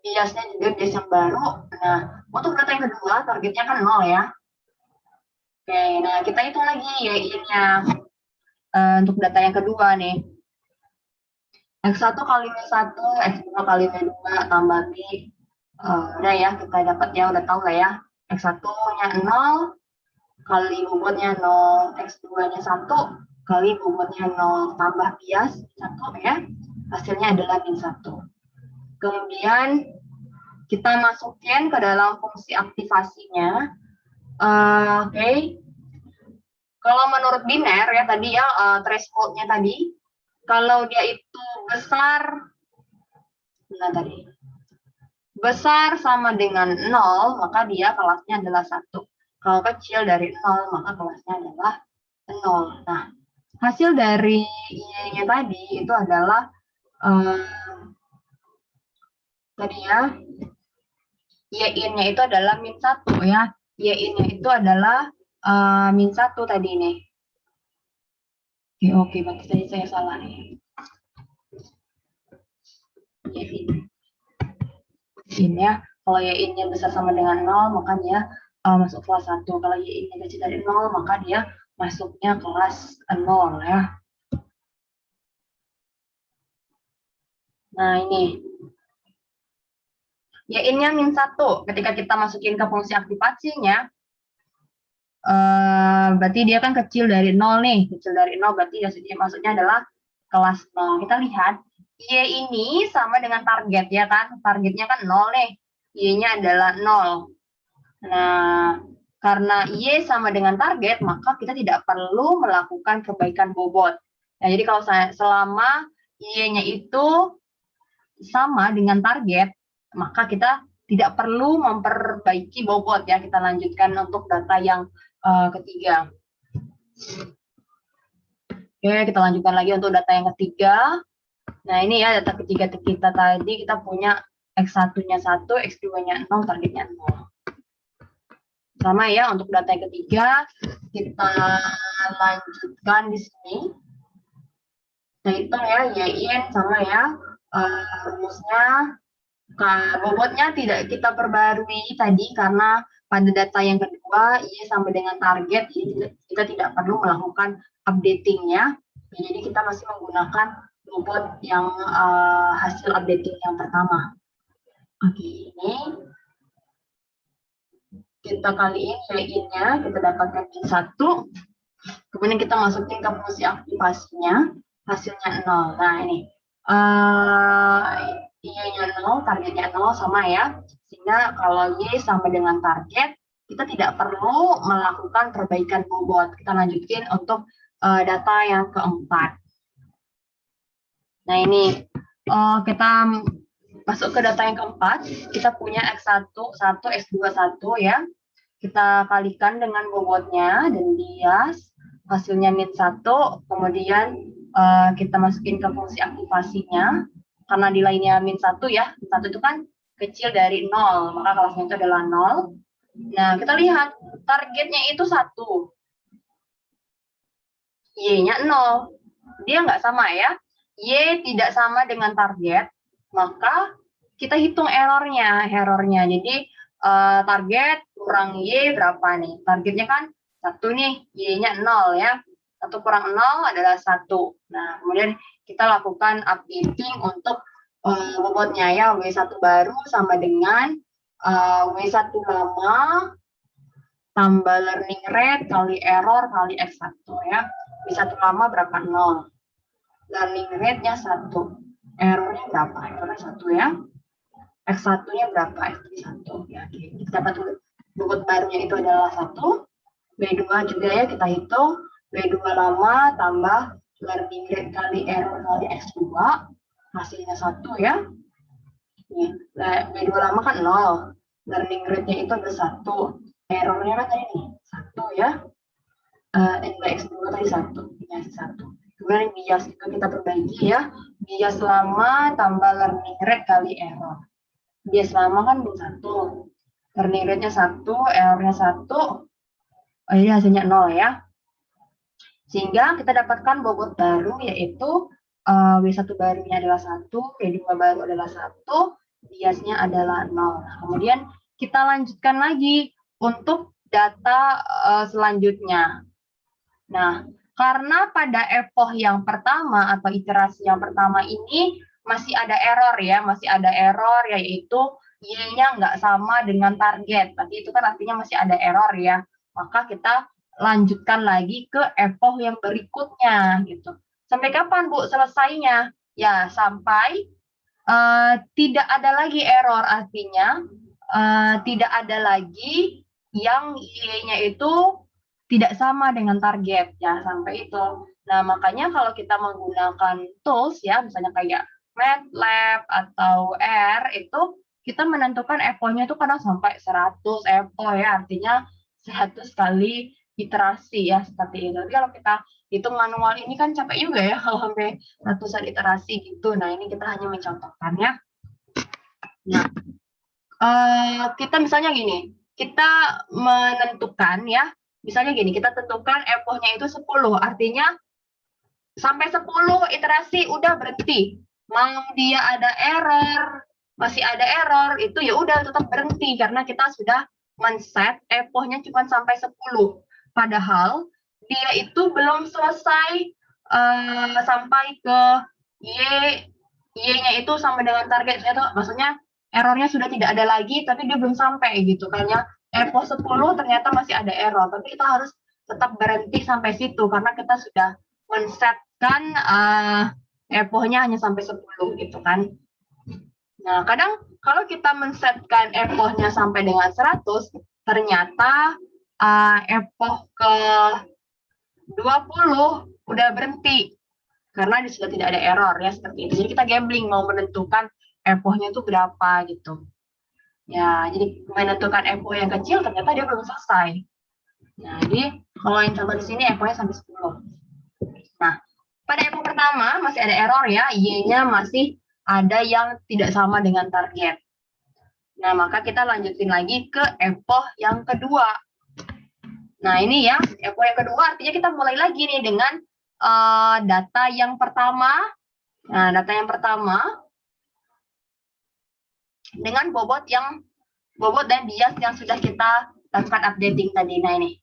Biasnya juga bias yang baru. Nah, untuk data yang kedua, targetnya kan 0 ya. Oke, nah kita hitung lagi ya Y-nya. Untuk data yang kedua nih. X1 kali V1, X2 kali V2 tambah B. Udah ya, kita dapat ya, udah tahu lah ya. X1-nya 0 kali bobotnya 0, X2-nya 1 kali bobotnya 0 tambah bias 1 ya. Hasilnya adalah min 1. Kemudian kita masukin ke dalam fungsi aktivasinya. Oke. Kalau menurut biner ya tadi ya, threshold-nya tadi, kalau dia itu besar sama dengan 0, maka dia kelasnya adalah 1. Kalau kecil dari 0, maka kelasnya adalah 0. Nah, hasil dari Y-nya tadi itu adalah tadi ya, Y-nya itu adalah min 1 ya. Y-nya itu adalah min 1 tadi nih. Oke, berarti tadi saya salah nih. Y-in ya. Kalau Y-nya besar sama dengan 0, maka dia masuk kelas 1. Kalau Y-nya kecil dari 0, maka dia masuknya kelas 0 ya. Nah, ini. Y-nya min 1. Ketika kita masukin ke fungsi aktivasinya, berarti dia kan kecil dari 0 nih. Kecil dari 0 berarti maksudnya adalah kelas 0. Kita lihat, Y ini sama dengan target ya kan. Targetnya kan 0 nih. Y-nya adalah 0. Nah, karena Y sama dengan target, maka kita tidak perlu melakukan perbaikan bobot. Nah, jadi kalau selama Y-nya itu sama dengan target, maka kita tidak perlu memperbaiki bobot ya. Kita lanjutkan untuk data yang ketiga. Oke, kita lanjutkan lagi untuk data yang ketiga. Nah, ini ya data ketiga kita tadi, kita punya X1-nya 1, X2-nya 0, targetnya 0. Sama ya, untuk data yang ketiga, kita lanjutkan di sini. Nah, hitung ya, Y-in sama ya, rumusnya, bobotnya tidak kita perbarui tadi, karena pada data yang kedua, Y sama dengan target, kita tidak perlu melakukan updating-nya. Jadi kita masih menggunakan bobot yang hasil updating yang pertama. Oke, ini kita kaliin Y-nya, kita dapatkan min 1. Kemudian kita masukin ke fungsi aktivasinya, hasilnya 0. Nah, ini. Y-nya 0, targetnya 0 sama ya. Sehingga kalau Y sama dengan target, kita tidak perlu melakukan perbaikan bobot. Kita lanjutin untuk data yang keempat. Nah, ini kita masuk ke data yang keempat. Kita punya X1, 1, X2, 1 ya. Kita kalikan dengan bobotnya dan bias. Hasilnya min 1. Kemudian kita masukin ke fungsi aktivasinya. Karena nilainya min 1 ya. Min 1 itu kan kecil dari 0. Maka kelasnya itu adalah 0. Nah, kita lihat targetnya itu 1. Y-nya 0. Dia nggak sama ya. Y tidak sama dengan target. Maka kita hitung errornya. Jadi target kurang Y berapa nih? Targetnya kan 1 nih. Y-nya 0 ya. 1 kurang 0 adalah 1. Nah, kemudian kita lakukan updating untuk bobotnya ya. W1 baru sama dengan W1 lama tambah learning rate kali error kali X1 ya. W1 lama berapa? 0. Learning rate-nya 1. Error-nya berapa? Error-nya 1 ya. X1-nya berapa? X1 ya. Kita dapat bobot barunya itu adalah 1. W2 juga ya kita hitung. W2 lama tambah learning rate kali error kali X2. Hasilnya 1 ya. W2 lama kan 0. Learning rate-nya itu ada 1. Error-nya kan tadi nih, 1 ya. N by X dulu tadi 1, ini 1. Kemudian bias juga kita perbaiki ya. Bias lama tambah learning rate kali error. Bias lama kan 1. Learning rate-nya 1, error-nya 1. Oh, ini hasilnya 0 ya. Sehingga kita dapatkan bobot baru yaitu W1 barunya adalah 1, W2 baru adalah 1, biasnya adalah 0. Nah, kemudian kita lanjutkan lagi untuk data selanjutnya. Nah, karena pada epoch yang pertama atau iterasi yang pertama ini masih ada error ya, masih ada error yaitu Y-nya nggak sama dengan target. Berarti itu kan artinya masih ada error ya. Maka kita lanjutkan lagi ke epoch yang berikutnya gitu. Sampai kapan Bu selesainya? Ya, sampai tidak ada lagi error, artinya tidak ada lagi yang Y-nya itu tidak sama dengan target ya, sampai itu. Nah, makanya kalau kita menggunakan tools ya, misalnya kayak MATLAB atau R, itu kita menentukan epoch-nya itu kadang sampai 100 epoch ya, artinya 100 kali iterasi ya, seperti itu. Tapi kalau kita hitung manual ini kan capek juga ya, kalau sampai ratusan iterasi gitu. Nah, ini kita hanya mencontohkan ya. Nah, kita misalnya gini, kita menentukan ya, misalnya gini, kita tentukan epoch-nya itu 10, artinya sampai 10 iterasi udah berhenti. Mau dia ada error, masih ada error, itu ya udah tetap berhenti karena kita sudah men-set epoch-nya cuma sampai 10. Padahal dia itu belum selesai sampai ke Y-nya itu sama dengan target. Maksudnya errornya sudah tidak ada lagi, tapi dia belum sampai gitu. Kayaknya epoch 10 ternyata masih ada error, tapi kita harus tetap berhenti sampai situ karena kita sudah men-setkan epoch-nya hanya sampai 10 gitu kan. Nah, kadang kalau kita men-setkan epoch-nya sampai dengan 100, ternyata epoch ke 20 udah berhenti karena sudah tidak ada error ya, seperti itu. Jadi kita gambling mau menentukan epoch-nya itu berapa gitu. Ya, jadi menentukan epoch yang kecil ternyata dia belum selesai. Nah, jadi kalau yang contoh di sini epoch-nya sampai 10. Nah, pada epoch pertama masih ada error ya, Y-nya masih ada yang tidak sama dengan target. Nah, maka kita lanjutin lagi ke epoch yang kedua. Nah, ini ya, epoch yang kedua artinya kita mulai lagi nih dengan data yang pertama. Nah, data yang pertama dengan bobot dan bias yang sudah kita lakukan updating tadi. Nah, ini.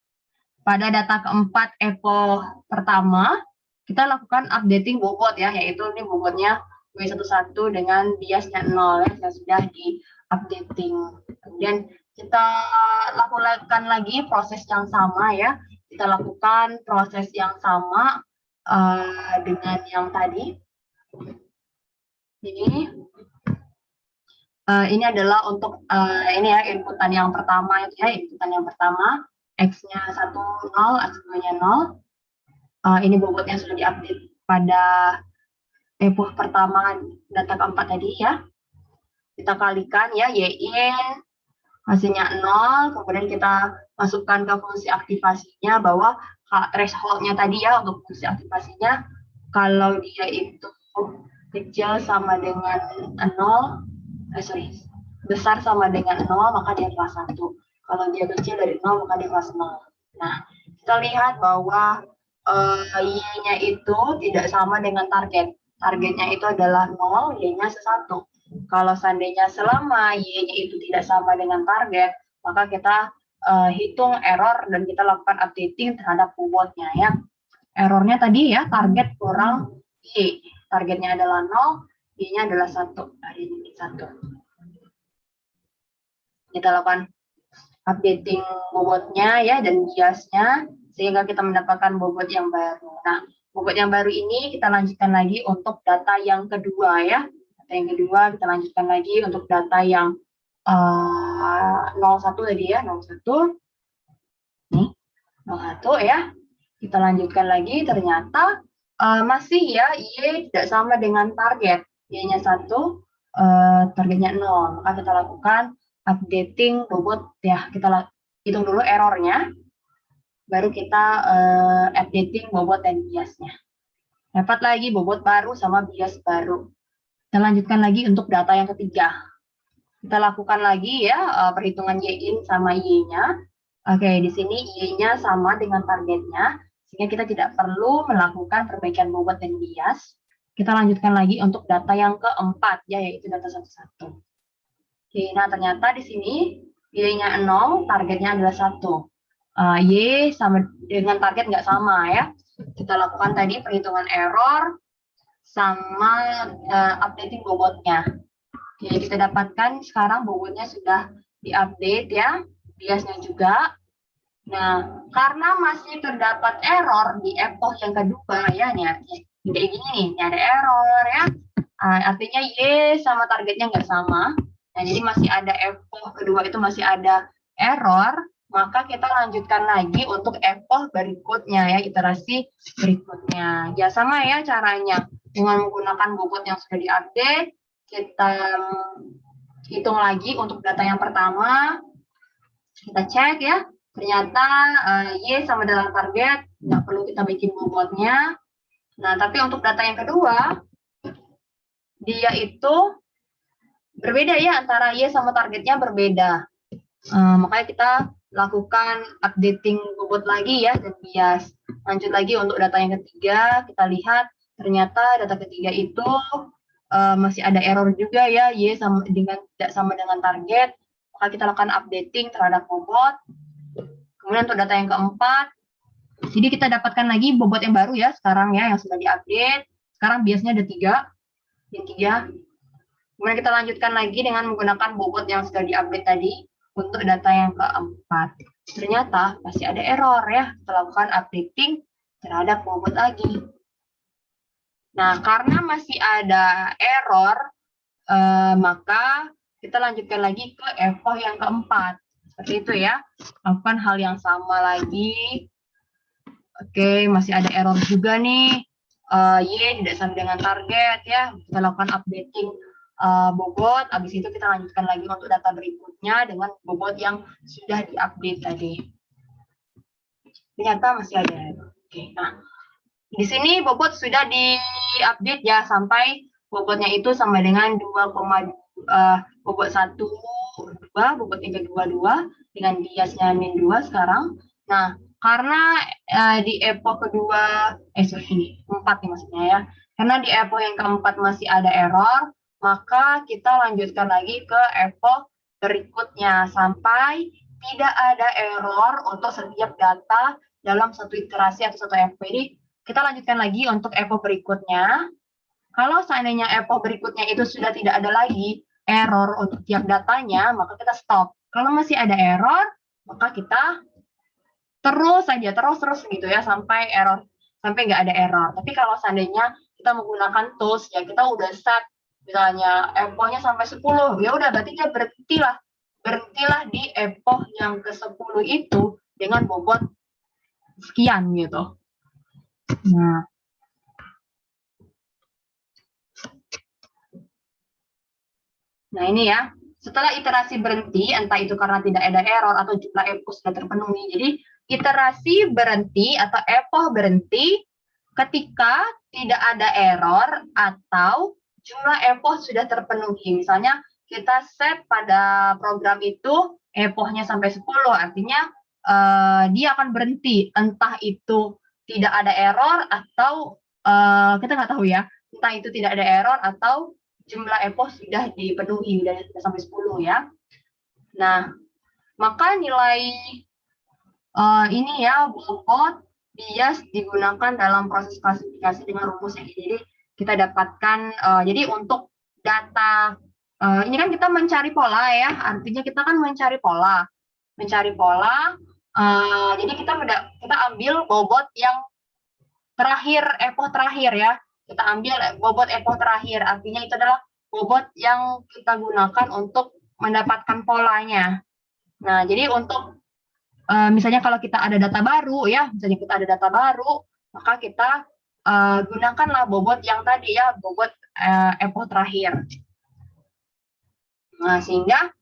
Pada data keempat epoch pertama, kita lakukan updating bobot ya, yaitu ini bobotnya W11 dengan biasnya 0 ya, yang sudah di updating. Kemudian kita lakukan lagi proses yang sama ya. Kita lakukan proses yang sama dengan yang tadi. Ini adalah untuk ini ya inputan yang pertama ya, inputan yang pertama X-nya 1 0, X2-nya 0. Ini bobotnya sudah diupdate pada epoch pertama data keempat tadi ya. Kita kalikan ya Y hasilnya 0, kemudian kita masukkan ke fungsi aktivasinya bahwa threshold-nya tadi ya untuk fungsi aktivasinya kalau dia itu kecil sama dengan 0, besar sama dengan 0 maka dia kelas 1. Kalau dia kecil dari 0 maka dia kelas 0. Nah, kita lihat bahwa Y-nya itu tidak sama dengan target. Targetnya itu adalah 0, Y-nya 1. Kalau seandainya selama Y-nya itu tidak sama dengan target, maka kita hitung error dan kita lakukan updating terhadap bobotnya ya. Errornya tadi ya, target kurang Y. Targetnya adalah 0, Y-nya adalah 1. Ada 1. Kita lakukan updating bobotnya ya dan biasnya sehingga kita mendapatkan bobot yang baru. Nah, bobot yang baru ini kita lanjutkan lagi untuk data yang kedua ya. Data yang kedua kita lanjutkan lagi untuk data yang 01 tadi ya, 01. Nih, 01 ya. Kita lanjutkan lagi, ternyata masih ya, Y tidak sama dengan target. Y-nya 1, targetnya 0. Maka kita lakukan updating bobot ya. Kita hitung dulu errornya. baru kita updating bobot dan biasnya. Dapat lagi bobot baru sama bias baru. Kita lanjutkan lagi untuk data yang ketiga. Kita lakukan lagi ya perhitungan Y-in sama Y-nya. Oke, di sini Y-nya sama dengan targetnya, sehingga kita tidak perlu melakukan perbaikan bobot dan bias. Kita lanjutkan lagi untuk data yang keempat, ya, yaitu data 1-1. Oke, nah ternyata di sini Y-nya 0, targetnya adalah 1. Y sama dengan target nggak sama ya. Kita lakukan tadi perhitungan error sama updating bobotnya. Oke, kita dapatkan sekarang bobotnya sudah diupdate ya, biasnya juga. Nah, karena masih terdapat error di epoch yang kedua ya, nih kayak gini nih, ini ada error ya. Artinya Y sama targetnya nggak sama. Nah, jadi masih ada epoch kedua itu masih ada error, maka kita lanjutkan lagi untuk epoch berikutnya ya, iterasi berikutnya. Ya sama ya caranya, dengan menggunakan bobot yang sudah diupdate, kita hitung lagi untuk data yang pertama, kita cek ya, ternyata Y sama dengan target, nggak perlu kita bikin bobotnya. Nah, tapi untuk data yang kedua, dia itu berbeda ya, antara Y sama targetnya berbeda. Makanya kita lakukan updating bobot lagi ya, dan bias. Lanjut lagi untuk data yang ketiga, kita lihat ternyata data ketiga itu masih ada error juga ya, Y sama dengan tidak sama dengan target. Maka kita lakukan updating terhadap bobot. Kemudian untuk data yang keempat, jadi kita dapatkan lagi bobot yang baru ya sekarang ya, yang sudah diupdate. Sekarang biasanya ada 3, yang 3. Kemudian kita lanjutkan lagi dengan menggunakan bobot yang sudah diupdate tadi untuk data yang keempat. Ternyata masih ada error ya, kita lakukan updating terhadap bobot lagi. Nah, karena masih ada error, maka kita lanjutkan lagi ke epoch yang keempat. Seperti itu ya, lakukan hal yang sama lagi. Oke, masih ada error juga nih. Y tidak sama dengan target ya. Kita lakukan updating bobot. Habis itu kita lanjutkan lagi untuk data berikutnya dengan bobot yang sudah diupdate tadi. Ternyata masih ada error. Oke, nah di sini bobot sudah diupdate ya sampai bobotnya itu sama dengan 2, bobot 1, 2, bobot 322 dengan biasnya min 2 sekarang. Nah, karena di epoch kedua, ini 4 nih maksudnya ya. Karena di epoch yang keempat masih ada error, maka kita lanjutkan lagi ke epoch berikutnya sampai tidak ada error untuk setiap data dalam satu iterasi atau satu epoch. Jadi kita lanjutkan lagi untuk epoch berikutnya. Kalau seandainya epoch berikutnya itu sudah tidak ada lagi error untuk tiap datanya, maka kita stop. Kalau masih ada error, maka kita terus saja, terus gitu ya, sampai nggak ada error. Tapi kalau seandainya kita menggunakan tools, ya kita udah set, misalnya epochnya sampai 10, ya udah berarti dia berhentilah di epoch yang ke-10 itu dengan bobot sekian gitu. Nah ini ya, setelah iterasi berhenti, entah itu karena tidak ada error atau jumlah epoch sudah terpenuhi. Jadi iterasi berhenti atau epoch berhenti ketika tidak ada error atau jumlah epoch sudah terpenuhi. Misalnya kita set pada program itu epochnya sampai 10, artinya dia akan berhenti. Entah itu tidak ada error atau kita nggak tahu ya, entah itu tidak ada error atau jumlah epoch sudah dipenuhi, sudah sampai 10 ya. Nah, maka nilai ini ya, bobot bias digunakan dalam proses klasifikasi dengan rumus yang ini. Jadi kita dapatkan, jadi untuk data, ini kan kita mencari pola ya, artinya kita kan mencari pola. Jadi kita ambil bobot yang terakhir, epoch terakhir ya. Kita ambil bobot epoch terakhir, artinya itu adalah bobot yang kita gunakan untuk mendapatkan polanya. Nah, jadi untuk misalnya kalau kita ada data baru ya, maka kita gunakanlah bobot yang tadi ya, bobot epoch terakhir. Nah, sehingga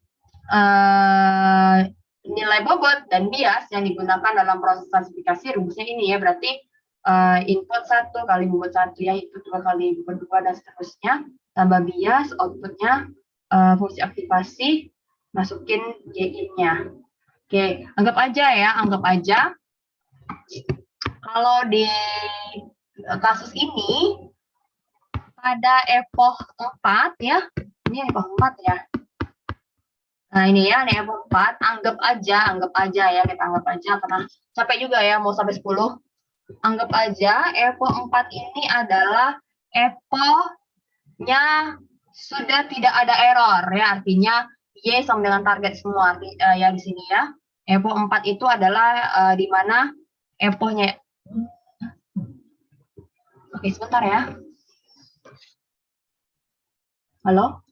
nilai bobot dan bias yang digunakan dalam proses klasifikasi rumusnya ini ya, berarti input 1 kali bobot 1 ya, itu 2 kali bobot 2 dan seterusnya, tambah bias, outputnya fungsi aktivasi, masukin Y-nya. Oke, anggap aja ya, anggap aja kalau di kasus ini pada epoch 4 ya, ini epoch 4 ya. Nah ini ya, ini epoch 4, anggap aja ya, kita anggap aja karena capek juga ya mau sampai 10. Anggap aja epoch 4 ini adalah epochnya sudah tidak ada error ya, artinya Y sama dengan target semua ya di sini ya. Epoch 4 itu adalah di mana epochnya. Oke, sebentar ya. Halo?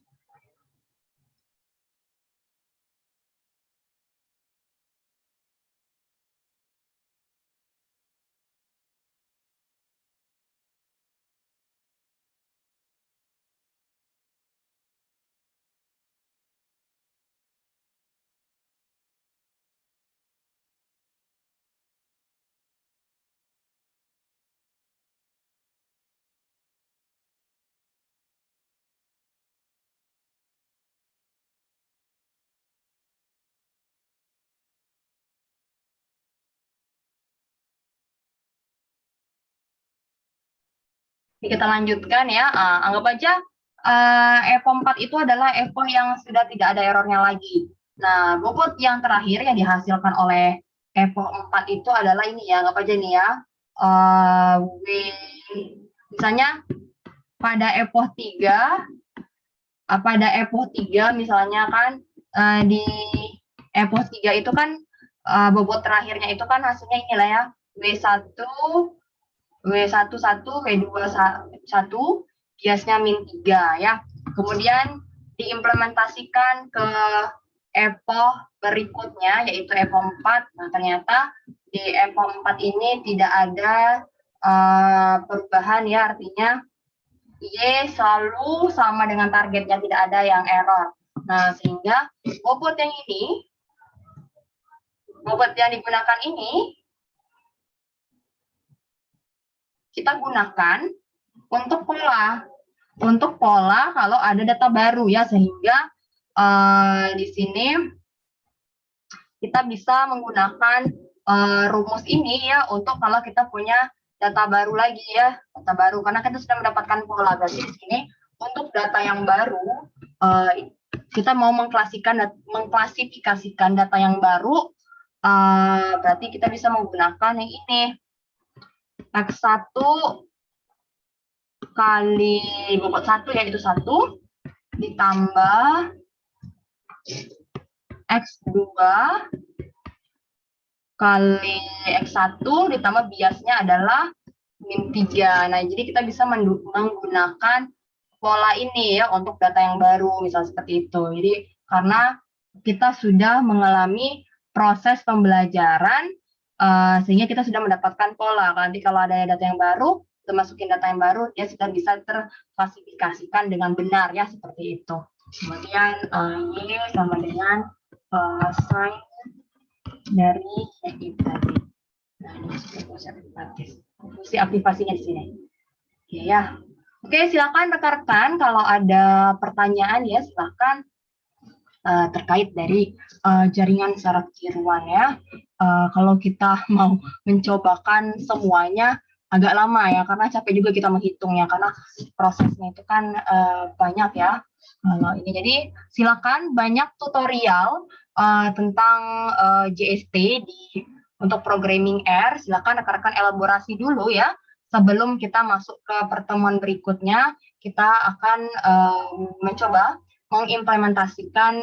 Kita lanjutkan ya, anggap aja epoch 4 itu adalah epoch yang sudah tidak ada errornya lagi. Nah, bobot yang terakhir yang dihasilkan oleh epoch 4 itu adalah ini ya, anggap aja nih ya, W, misalnya pada epoch 3, misalnya kan di epoch 3 itu kan bobot terakhirnya itu kan hasilnya inilah ya, W1, W11, W21, biasnya -3 ya. Kemudian diimplementasikan ke epoch berikutnya yaitu epoch 4. Nah, ternyata di epoch 4 ini tidak ada perubahan ya, artinya Y selalu sama dengan targetnya, tidak ada yang error. Nah, sehingga bobot yang digunakan ini kita gunakan untuk pola kalau ada data baru ya, sehingga di sini kita bisa menggunakan rumus ini ya untuk kalau kita punya data baru lagi ya, data baru karena kita sudah mendapatkan pola. Berarti di sini untuk data yang baru kita mau mengklasifikasikan data yang baru, berarti kita bisa menggunakan yang ini, X1 kali bobot 1 yaitu 1 ditambah X2 kali X1 ditambah biasnya adalah -3. Nah, jadi kita bisa menggunakan pola ini ya untuk data yang baru, misal seperti itu. Jadi karena kita sudah mengalami proses pembelajaran, sehingga kita sudah mendapatkan pola. Nanti kalau ada data yang baru, kita masukin data yang baru, dia sudah bisa terklasifikasikan dengan benar ya, seperti itu. Kemudian Y sama dengan sign dari Y tadi. Nah, ini fungsi aktivasinya di sini. Oke ya. Oke, silakan rekan-rekan kalau ada pertanyaan ya, silakan terkait dari jaringan saraf tiruan ya. Kalau kita mau mencobakan semuanya agak lama ya, karena capek juga kita menghitungnya, karena prosesnya itu kan banyak ya. Kalau ini jadi silakan, banyak tutorial tentang JST untuk programming R, silakan rekan-rekan elaborasi dulu ya. Sebelum kita masuk ke pertemuan berikutnya, kita akan mencoba mengimplementasikan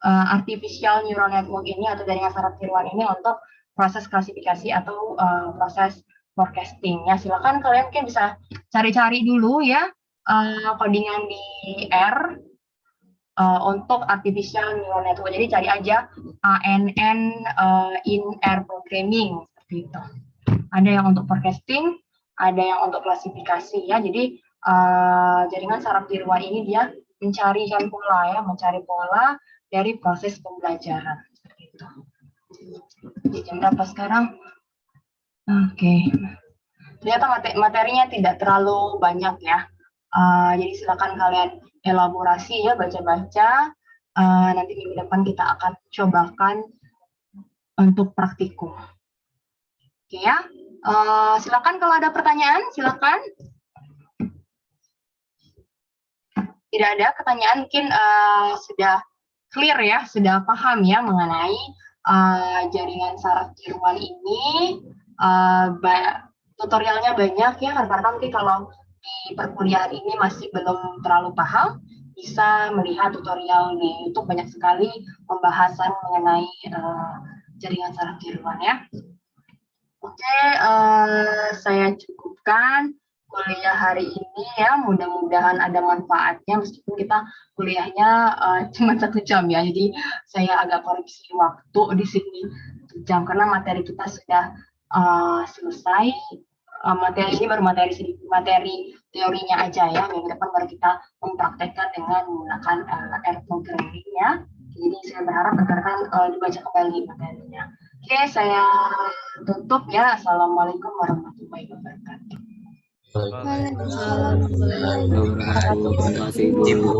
artificial neural network ini atau jaringan saraf tiruan ini untuk proses klasifikasi atau proses forecasting ya. Silakan kalian mungkin bisa cari-cari dulu ya codingan di R untuk artificial neural network. Jadi cari aja ANN in R programming seperti itu. Ada yang untuk forecasting, ada yang untuk klasifikasi ya. Jadi jaringan saraf tiruan ini dia mencari pola ya, mencari pola dari proses pembelajaran. Jadi jam berapa sekarang? Oke. Ternyata materinya tidak terlalu banyak ya. Jadi silakan kalian elaborasi ya, baca-baca. Nanti minggu depan kita akan cobakan untuk praktikum. Oke ya. Silakan kalau ada pertanyaan, silakan. Tidak ada pertanyaan, mungkin sudah clear ya, sudah paham ya mengenai jaringan saraf tiruan ini. Tutorialnya banyak ya, karena nanti kalau di perkuliahan ini masih belum terlalu paham, bisa melihat tutorial di YouTube, banyak sekali pembahasan mengenai jaringan saraf tiruan ya. Oke, saya cukupkan kuliah hari ini ya, mudah-mudahan ada manfaatnya meskipun kita kuliahnya cuma 1 jam ya, jadi saya agak koreksi waktu di sini 1 jam karena materi kita sudah selesai. Materi ini baru materi teorinya aja ya, minggu depan baru kita mempraktekkan dengan menggunakan air programming ya. Jadi saya berharap rekan-rekan dibaca kembali materinya. Oke, saya tutup ya. Assalamualaikum warahmatullahi wabarakatuh. Waalaikumsalam warahmatullahi wabarakatuh. Terima kasih, Bu.